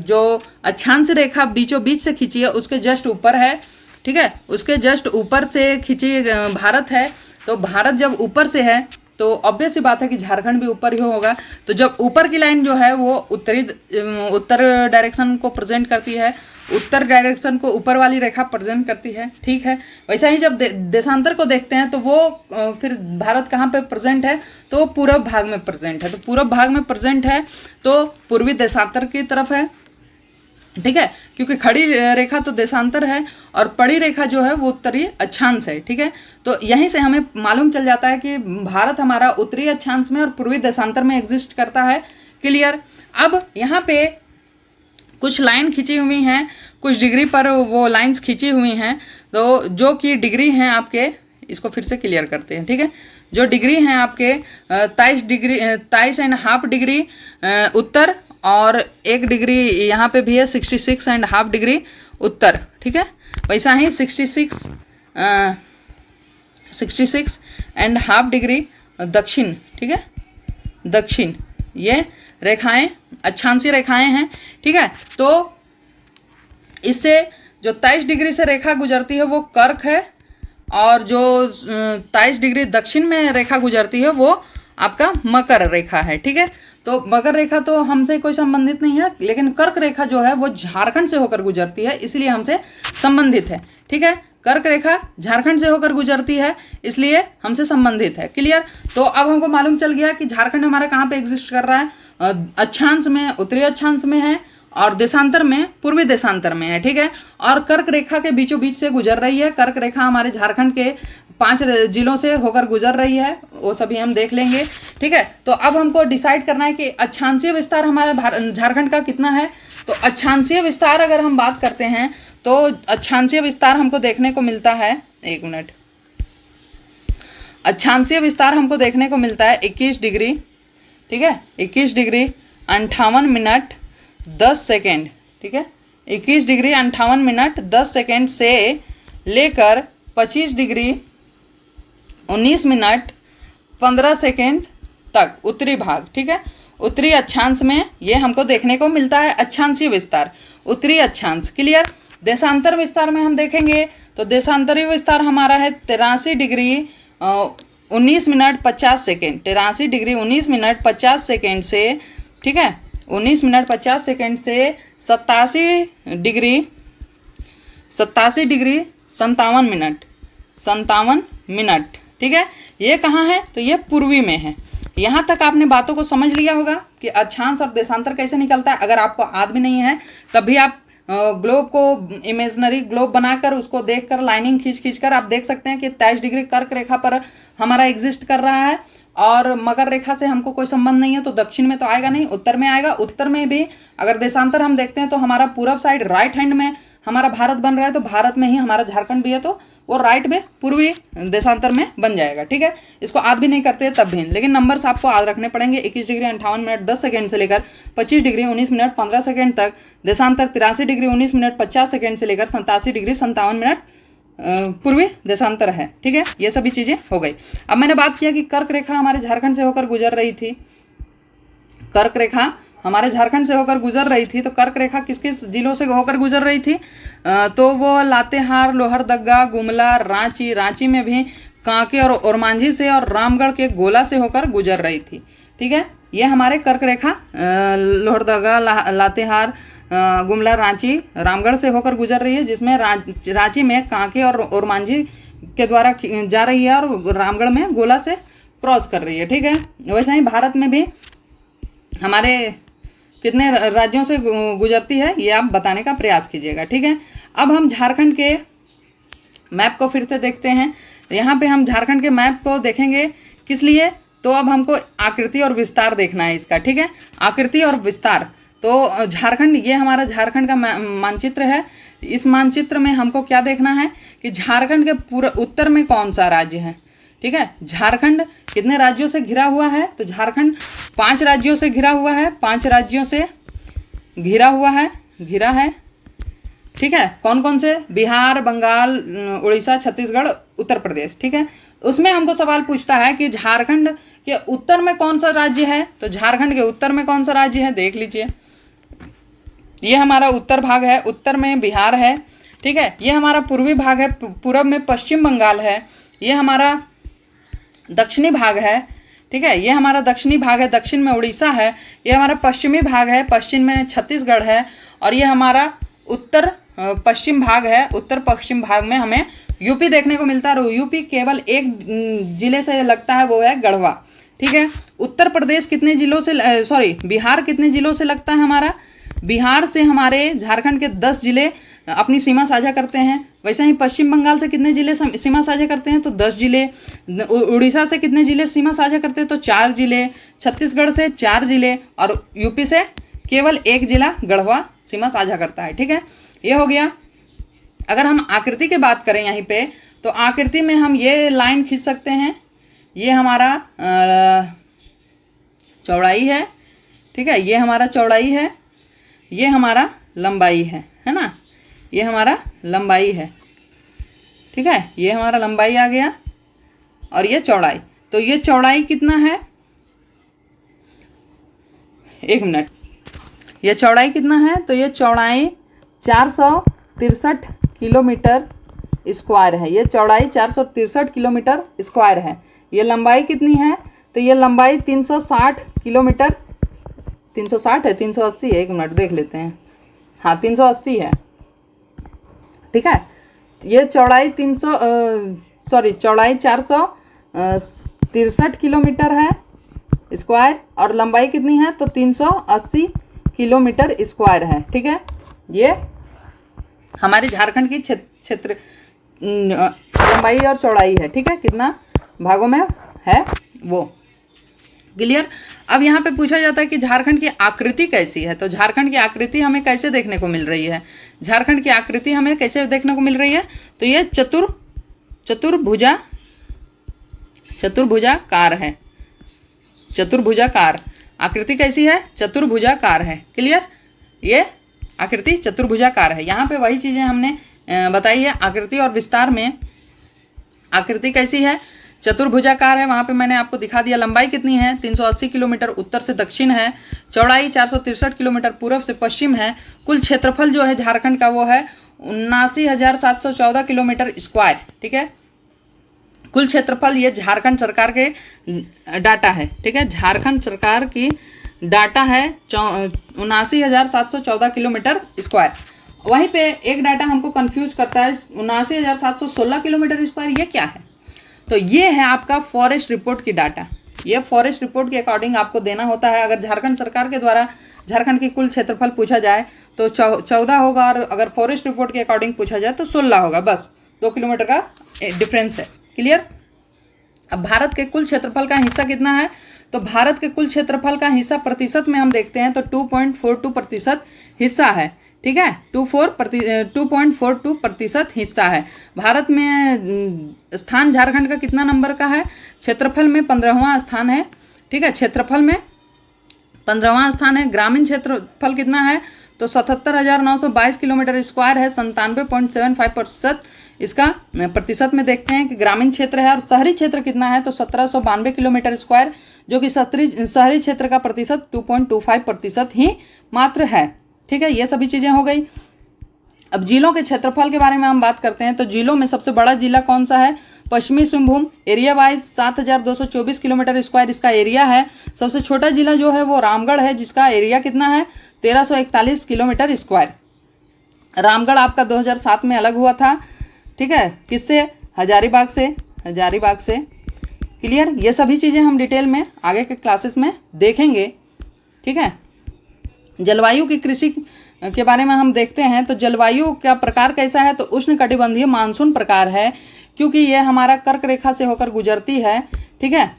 जो अक्षांश रेखा बीचों बीच से खींची है उसके जस्ट ऊपर है, ठीक है, उसके जस्ट ऊपर से खींची भारत है। तो भारत जब ऊपर से है तो ऑब्वियस सी बात है कि झारखंड भी ऊपर ही होगा। तो जब ऊपर की लाइन जो है वो उत्तर डायरेक्शन को प्रेजेंट करती है, उत्तर डायरेक्शन को ऊपर वाली रेखा प्रेजेंट करती है, ठीक है। वैसा ही जब देशांतर को देखते हैं तो वो फिर भारत कहाँ पे प्रेजेंट है? तो पूरब भाग में प्रेजेंट है। तो पूरब भाग में प्रेजेंट है तो पूर्वी देशांतर की तरफ है, ठीक है, क्योंकि खड़ी रेखा तो देशांतर है और पड़ी रेखा जो है वो उत्तरी अक्षांश है, ठीक है। तो यहीं से हमें मालूम चल जाता है कि भारत हमारा उत्तरी अक्षांश में और पूर्वी देशांतर में एग्जिस्ट करता है। क्लियर। अब यहाँ पे कुछ लाइन खींची हुई हैं, कुछ डिग्री पर वो लाइंस खींची हुई हैं, तो जो कि डिग्री हैं आपके, इसको फिर से क्लियर करते हैं, ठीक है। जो डिग्री हैं आपके 23.5 डिग्री उत्तर और 1 डिग्री यहाँ पे भी है 66.5 डिग्री उत्तर, ठीक है। वैसा ही 66.5 डिग्री दक्षिण, ठीक है, दक्षिण। ये रेखाएं अक्षांशीय रेखाएं हैं, ठीक है। तो इससे जो 23 डिग्री से रेखा गुजरती है वो कर्क है और जो 23 डिग्री दक्षिण में रेखा गुजरती है वो आपका मकर रेखा है, ठीक है। तो मकर रेखा तो हमसे कोई संबंधित नहीं है, लेकिन कर्क रेखा जो है वो झारखंड से होकर गुजरती है, इसलिए हमसे संबंधित है, ठीक है। कर्क रेखा झारखंड से होकर गुजरती है इसलिए हमसे संबंधित है। क्लियर। तो अब हमको मालूम चल गया कि झारखंड हमारा कहाँ पे एग्जिस्ट कर रहा है, अक्षांश में, उत्तरी अक्षांश में है और देशांतर में पूर्वी देशांतर में है, ठीक है। और कर्क रेखा के बीचों बीच से गुजर रही है। कर्क रेखा हमारे झारखंड के 5 जिलों से होकर गुजर रही है, वो सभी हम देख लेंगे, ठीक है। तो अब हमको डिसाइड करना है कि अक्षांशीय विस्तार हमारा झारखंड का कितना है। तो अक्षांशीय विस्तार अगर हम बात करते हैं तो अक्षांशीय विस्तार हमको देखने को मिलता है, 1 मिनट, अक्षांशीय विस्तार हमको देखने को मिलता है 21 डिग्री, ठीक है, 21 डिग्री 58 मिनट 10 सेकेंड, ठीक है, 21 डिग्री 58 मिनट 10 सेकेंड से लेकर 25 डिग्री 19 मिनट 15 सेकेंड तक उत्तरी भाग, ठीक है। उत्तरी अक्षांश में ये हमको देखने को मिलता है अक्षांशीय विस्तार, उत्तरी अक्षांश। क्लियर। देशांतर विस्तार में हम देखेंगे तो देशांतरीय विस्तार हमारा है 83 degree 19 minute 50 second, 83 degree 19 minute 50 second से, ठीक है, 19 मिनट 50 सेकेंड से 87 डिग्री 57 मिनट, ठीक है। ये कहाँ है? तो ये पूर्वी में है। यहाँ तक आपने बातों को समझ लिया होगा कि अक्षांश और देशांतर कैसे निकलता है। अगर आपको याद भी नहीं है तब भी आप ग्लोब को इमेजिनरी ग्लोब बनाकर उसको देखकर लाइनिंग खींच कर आप देख सकते हैं कि 23 डिग्री कर्क रेखा पर हमारा एग्जिस्ट कर रहा है और मकर रेखा से हमको कोई संबंध नहीं है, तो दक्षिण में तो आएगा नहीं, उत्तर में आएगा। उत्तर में भी अगर देशांतर हम देखते हैं तो हमारा पूरब साइड राइट हैंड में हमारा भारत बन रहा है, तो भारत में ही हमारा झारखंड भी है, तो वो राइट में पूर्वी देशांतर में बन जाएगा, ठीक है। इसको याद भी नहीं करते तब भी, लेकिन नंबर्स आपको याद रखने पड़ेंगे। 21 डिग्री 58 मिनट 10 सेकेंड से लेकर 25 डिग्री 19 मिनट 15 सेकेंड तक देशांतर, 83 डिग्री 19 मिनट 50 सेकेंड से लेकर 87 डिग्री 57 मिनट पूर्वी देशांतर है, ठीक है। ये सभी चीज़ें हो गई। अब मैंने बात किया कि कर्क रेखा हमारे झारखंड से होकर गुजर रही थी, कर्क रेखा हमारे झारखंड से होकर गुजर रही थी, तो कर्क रेखा किस किस जिलों से होकर गुजर रही थी? तो वो लातेहार, लोहरदगा, गुमला, रांची में भी कांके और ओरमांझी से और रामगढ़ के गोला से होकर गुजर रही थी, ठीक है। ये हमारे कर्क रेखा लोहरदगा, लातेहार, गुमला, रांची, रामगढ़ से होकर गुजर रही है, जिसमें रांची में कांके और ओरमांझी के द्वारा जा रही है और रामगढ़ में गोला से क्रॉस कर रही है, ठीक है। वैसे ही भारत में भी हमारे कितने राज्यों से गुजरती है ये आप बताने का प्रयास कीजिएगा, ठीक है। अब हम झारखंड के मैप को फिर से देखते हैं। यहाँ पे हम झारखंड के मैप को देखेंगे किस लिए? तो अब हमको आकृति और विस्तार देखना है इसका, ठीक है। आकृति और विस्तार, तो झारखंड, ये हमारा झारखंड का मानचित्र है। इस मानचित्र में हमको क्या देखना है कि झारखंड के पूरे उत्तर में कौन सा राज्य है, ठीक है। झारखंड कितने राज्यों से घिरा हुआ है? तो झारखंड 5 राज्यों से घिरा हुआ है, 5 राज्यों से घिरा हुआ है, घिरा है, ठीक है, कौन कौन से? बिहार, बंगाल, उड़ीसा, छत्तीसगढ़, उत्तर प्रदेश। ठीक है, उसमें हमको सवाल पूछता है कि झारखंड के उत्तर में कौन सा राज्य है, तो झारखंड के उत्तर में कौन सा राज्य है, देख लीजिए। ये हमारा उत्तर भाग है, उत्तर में बिहार है। ठीक है, ये हमारा पूर्वी भाग है, पूरब में पश्चिम बंगाल है। ये हमारा दक्षिणी भाग है। ठीक है, ये हमारा दक्षिणी भाग है, दक्षिण में उड़ीसा है। ये हमारा पश्चिमी भाग है, पश्चिम में छत्तीसगढ़ है। और ये हमारा उत्तर पश्चिम भाग है, उत्तर पश्चिम भाग में हमें यूपी देखने को मिलता है। और यूपी केवल एक जिले से लगता है, वो है गढ़वा। ठीक है, उत्तर प्रदेश कितने जिलों से, बिहार कितने जिलों से लगता है हमारा? बिहार से हमारे झारखंड के 10 जिले अपनी सीमा साझा करते हैं। वैसे ही पश्चिम बंगाल से कितने जिले सीमा साझा करते हैं, तो 10 जिले। उड़ीसा से कितने जिले सीमा साझा करते हैं, तो 4 जिले। छत्तीसगढ़ से 4 जिले और यूपी से केवल 1 जिला गढ़वा सीमा साझा करता है। ठीक है, ये हो गया। अगर हम आकृति की बात करें यहीं पे, तो आकृति में हम ये लाइन खींच सकते हैं। ये हमारा चौड़ाई है। ठीक है, ये हमारा चौड़ाई है, ये हमारा लंबाई है ना, ये हमारा लंबाई है। ठीक है, ये हमारा लंबाई आ गया और ये चौड़ाई। तो ये चौड़ाई कितना है, 1 मिनट, ये चौड़ाई कितना है, तो ये चौड़ाई 463 किलोमीटर स्क्वायर है। ये चौड़ाई 463 किलोमीटर स्क्वायर है। ये लंबाई कितनी है, तो ये लंबाई 360 किलोमीटर, 360 है, 380 है, 1 मिनट देख लेते हैं। हाँ, 380 है। ठीक है, ये चौड़ाई चौड़ाई 463 किलोमीटर है स्क्वायर और लंबाई कितनी है, तो 380 किलोमीटर स्क्वायर है। ठीक है, ये हमारी झारखंड की क्षेत्र लंबाई और चौड़ाई है। ठीक है, कितना भागों में है वो क्लियर। अब यहाँ पे पूछा जाता है कि झारखंड की आकृति कैसी है, तो झारखंड की आकृति हमें कैसे देखने को मिल रही है? झारखंड की आकृति हमें कैसे देखने को मिल रही है, तो ये चतुर्भुजाकार है। चतुर्भुजाकार आकृति कैसी है, चतुर्भुजाकार है। क्लियर, ये आकृति चतुर्भुजाकार है। यहाँ पे वही चीज़ें हमने बताई है आकृति और विस्तार में। आकृति कैसी है, चतुर्भुजाकार है, वहाँ पे मैंने आपको दिखा दिया। लंबाई कितनी है, 380 किलोमीटर उत्तर से दक्षिण है। चौड़ाई 463 किलोमीटर पूर्व से पश्चिम है। कुल क्षेत्रफल जो है झारखंड का वो है 79,714 किलोमीटर स्क्वायर। ठीक है, कुल क्षेत्रफल ये झारखंड सरकार के डाटा है। ठीक है, झारखंड सरकार की डाटा है 79,714 किलोमीटर स्क्वायर। वहीं पे एक डाटा हमको कंफ्यूज करता है, 79,716 किलोमीटर स्क्वायर, ये क्या है? तो ये है आपका फॉरेस्ट रिपोर्ट की डाटा। ये फॉरेस्ट रिपोर्ट के अकॉर्डिंग आपको देना होता है। अगर झारखंड सरकार के द्वारा झारखंड की कुल क्षेत्रफल पूछा जाए तो 14 होगा, और अगर फॉरेस्ट रिपोर्ट के अकॉर्डिंग पूछा जाए तो 16 होगा। बस 2 किलोमीटर का डिफरेंस है। क्लियर। अब भारत के कुल क्षेत्रफल का हिस्सा कितना है, तो भारत के कुल क्षेत्रफल का हिस्सा प्रतिशत में हम देखते हैं तो 2.42% हिस्सा है। ठीक है, 2.42% हिस्सा है। भारत में स्थान झारखंड का कितना नंबर का है, क्षेत्रफल में 15वां स्थान है। ठीक है, क्षेत्रफल में 15वां स्थान है। ग्रामीण क्षेत्रफल कितना है, तो 77,922 किलोमीटर स्क्वायर है। 97.75% इसका प्रतिशत में देखते हैं कि ग्रामीण क्षेत्र है। और शहरी क्षेत्र कितना है, तो 1792 किलोमीटर स्क्वायर, जो कि शहरी क्षेत्र का प्रतिशत 2.25% ही मात्र है। ठीक है, ये सभी चीज़ें हो गई। अब जिलों के क्षेत्रफल के बारे में हम बात करते हैं तो जिलों में सबसे बड़ा जिला कौन सा है, पश्चिमी Singhbhum. Area wise 7,224 kilometre square इसका एरिया है। सबसे छोटा जिला जो है वो रामगढ़ है, जिसका एरिया कितना है, 1341 किलोमीटर स्क्वायर। रामगढ़ आपका 2007 में अलग हुआ था। ठीक है, किससे, हजारीबाग से। क्लियर, ये सभी चीज़ें हम डिटेल में आगे के क्लासेस में देखेंगे। ठीक है, जलवायु की कृषि के बारे में हम देखते हैं तो जलवायु का प्रकार कैसा है, तो उष्णकटिबंधीय मानसून प्रकार है, क्योंकि ये हमारा कर्क रेखा से होकर गुजरती है। ठीक है,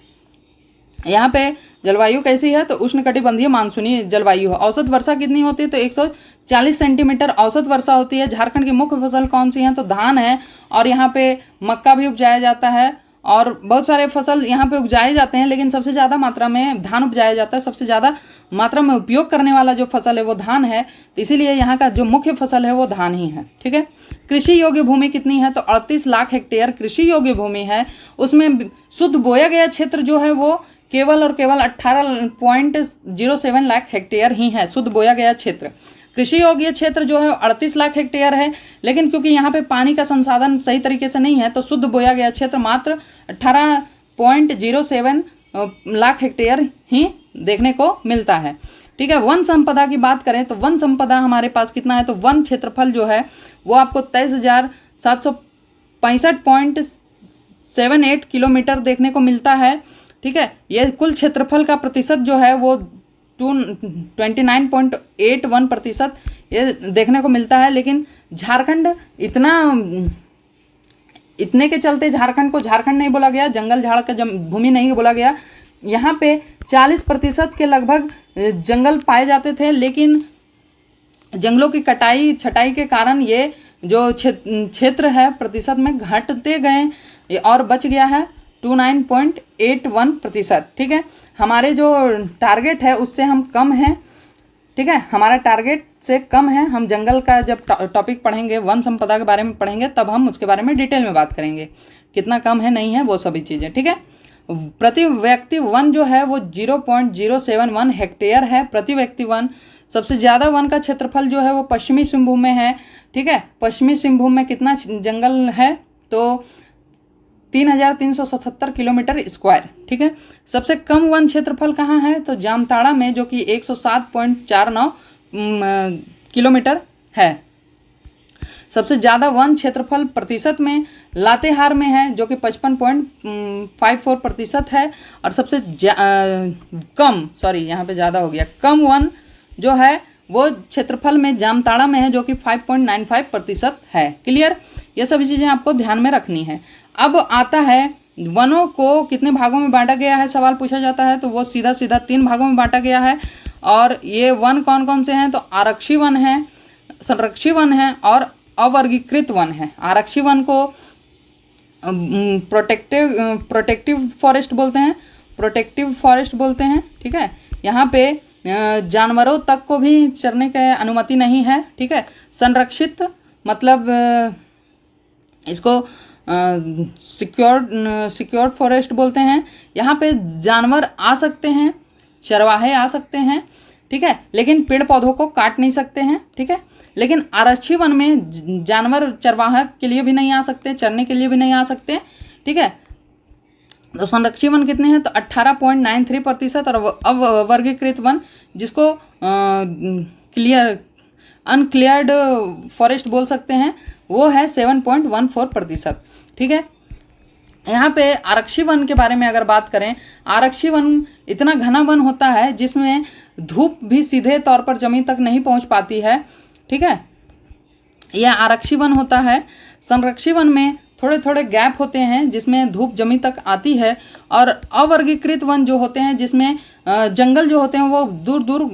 यहाँ पे जलवायु कैसी है, तो उष्णकटिबंधीय मानसूनी जलवायु है। औसत वर्षा कितनी होती है, तो 140 सेंटीमीटर औसत वर्षा होती है। झारखंड की मुख्य फसल कौन सी है, तो धान है, और यहाँ पे मक्का भी उपजाया जाता है, और बहुत सारे फसल यहाँ पे उगाए जाते हैं, लेकिन सबसे ज़्यादा मात्रा में धान उपजाया जाता है। सबसे ज़्यादा मात्रा में उपयोग करने वाला जो फसल है वो धान है, तो इसीलिए यहाँ का जो मुख्य फसल है वो धान ही है। ठीक है। कृषि योग्य भूमि कितनी है, तो 38 लाख हेक्टेयर कृषि योग्य भूमि है। उसमें शुद्ध बोया गया क्षेत्र जो है वो केवल और केवल 18.07 लाख हेक्टेयर ही है शुद्ध बोया गया क्षेत्र। कृषि योग्य क्षेत्र जो है 38 लाख हेक्टेयर है, लेकिन क्योंकि यहाँ पे पानी का संसाधन सही तरीके से नहीं है, तो शुद्ध बोया गया क्षेत्र मात्र 18.07 लाख हेक्टेयर ही देखने को मिलता है। ठीक है। वन संपदा की बात करें तो वन संपदा हमारे पास कितना है, तो वन क्षेत्रफल जो है वो आपको 23,765.78 किलोमीटर देखने को मिलता है। ठीक है। ये कुल क्षेत्रफल का प्रतिशत जो है वो 29.81% ये देखने को मिलता है। लेकिन झारखंड इतने के चलते झारखंड को झारखंड नहीं बोला गया, जंगल झाड़ का भूमि नहीं बोला गया। यहाँ पे 40% के लगभग जंगल पाए जाते थे, लेकिन जंगलों की कटाई छटाई के कारण ये जो क्षेत्र है प्रतिशत में घटते गए और बच गया है 29.81%। ठीक है। हमारे जो टारगेट है उससे हम कम हैं। ठीक है। हमारा टारगेट से कम है। हम जंगल का जब टॉपिक पढ़ेंगे, वन संपदा के बारे में पढ़ेंगे, तब हम उसके बारे में डिटेल में बात करेंगे, कितना कम है नहीं है वो सभी चीज़ें। ठीक है। प्रति व्यक्ति वन जो है वो 0.071 हेक्टेयर है प्रति व्यक्ति वन। सबसे ज़्यादा वन का क्षेत्रफल जो है वो पश्चिमी सिंहभूम में है। ठीक है। पश्चिमी सिंहभूम में कितना जंगल है, तो 3,377 किलोमीटर स्क्वायर। ठीक है। सबसे कम वन क्षेत्रफल कहाँ है, तो जामताड़ा में, जो कि 107.49 किलोमीटर है। सबसे ज़्यादा वन क्षेत्रफल प्रतिशत में लातेहार में है, जो कि 55.54% है। और सबसे यहाँ पे ज़्यादा हो गया, कम वन जो है वो क्षेत्रफल में जामताड़ा में है, जो कि 5.95% है। क्लियर। ये सभी चीज़ें आपको ध्यान में रखनी है। अब आता है वनों को कितने भागों में बांटा गया है, सवाल पूछा जाता है, तो वो सीधा 3 भागों में बांटा गया है। और ये वन कौन कौन से हैं, तो आरक्षी वन है, संरक्षी वन है और अवर्गीकृत वन है। आरक्षी वन को प्रोटेक्टिव फॉरेस्ट बोलते हैं। ठीक है। यहाँ पे जानवरों तक को भी चरने की अनुमति नहीं है। ठीक है। संरक्षित मतलब इसको सिक्योर्ड फॉरेस्ट बोलते हैं। यहाँ पे जानवर आ सकते हैं, चरवाहे आ सकते हैं। ठीक है। लेकिन पेड़ पौधों को काट नहीं सकते हैं। ठीक है। लेकिन आरक्षी वन में जानवर चरवाहा के लिए भी नहीं आ सकते, चरने के लिए भी नहीं आ सकते। ठीक है। तो संरक्षी वन कितने हैं, तो 18.93%। और अब वर्गीकृत वन, जिसको अनक्लियर्ड फॉरेस्ट बोल सकते हैं, वो है 7.14%। ठीक है। यहाँ पे आरक्षी वन के बारे में अगर बात करें, आरक्षी वन इतना घना वन होता है जिसमें धूप भी सीधे तौर पर ज़मीन तक नहीं पहुँच पाती है। ठीक है। यह आरक्षी वन होता है। संरक्षी वन में थोड़े थोड़े गैप होते हैं जिसमें धूप जमीन तक आती है। और अवर्गीकृत वन जो होते हैं, जिसमें जंगल जो होते हैं वो दूर दूर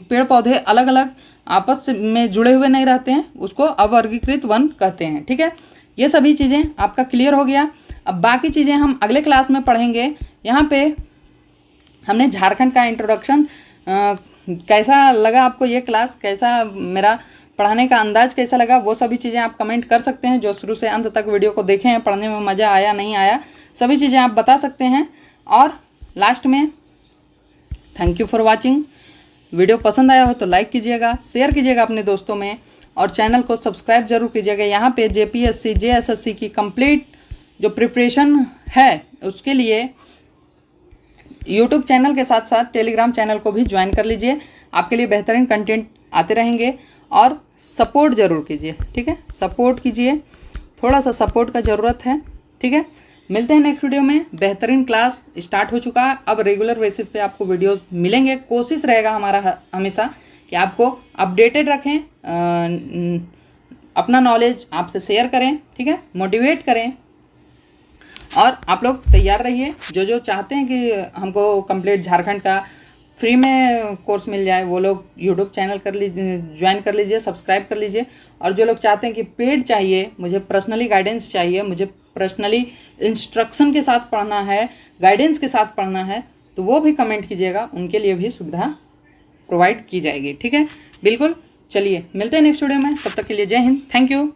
पेड़ पौधे अलग अलग आपस में जुड़े हुए नहीं रहते हैं, उसको अवर्गीकृत वन कहते हैं। ठीक है। ये सभी चीज़ें आपका क्लियर हो गया। अब बाकी चीज़ें हम अगले क्लास में पढ़ेंगे। यहाँ पे हमने झारखंड का इंट्रोडक्शन, कैसा लगा आपको ये क्लास, कैसा मेरा पढ़ाने का अंदाज कैसा लगा, वो सभी चीज़ें आप कमेंट कर सकते हैं। जो शुरू से अंत तक वीडियो को देखे हैं, पढ़ने में मज़ा आया नहीं आया, सभी चीज़ें आप बता सकते हैं। और लास्ट में thank you for watching. Video पसंद आया हो तो लाइक कीजिएगा, शेयर कीजिएगा अपने दोस्तों में, और चैनल को सब्सक्राइब जरूर कीजिएगा। यहाँ पे जेपीएससी जेएसएससी की कंप्लीट जो प्रिपरेशन है उसके लिए यूट्यूब चैनल के साथ साथ टेलीग्राम चैनल को भी ज्वाइन कर लीजिए। आपके लिए बेहतरीन कंटेंट आते रहेंगे। और सपोर्ट ज़रूर कीजिए। ठीक है। सपोर्ट कीजिए, थोड़ा सा सपोर्ट का ज़रूरत है। ठीक है। मिलते हैं नेक्स्ट वीडियो में। बेहतरीन क्लास स्टार्ट हो चुका है, अब रेगुलर बेसिस पे आपको वीडियोस मिलेंगे। कोशिश रहेगा हमारा हमेशा कि आपको अपडेटेड रखें, अपना नॉलेज आपसे शेयर करें। ठीक है। मोटिवेट करें। और आप लोग तैयार रहिए। जो चाहते हैं कि हमको कंप्लीट झारखंड का फ्री में कोर्स मिल जाए, वो लोग यूट्यूब चैनल ज्वाइन कर लीजिए, सब्सक्राइब कर लीजिए। और जो लोग चाहते हैं कि पेड चाहिए, मुझे पर्सनली गाइडेंस चाहिए, मुझे पर्सनली इंस्ट्रक्शन के साथ पढ़ना है, गाइडेंस के साथ पढ़ना है, तो वो भी कमेंट कीजिएगा, उनके लिए भी सुविधा प्रोवाइड की जाएगी। ठीक है, बिल्कुल। चलिए मिलते हैं नेक्स्ट वीडियो में, तब तक के लिए जय हिंद, थैंक यू।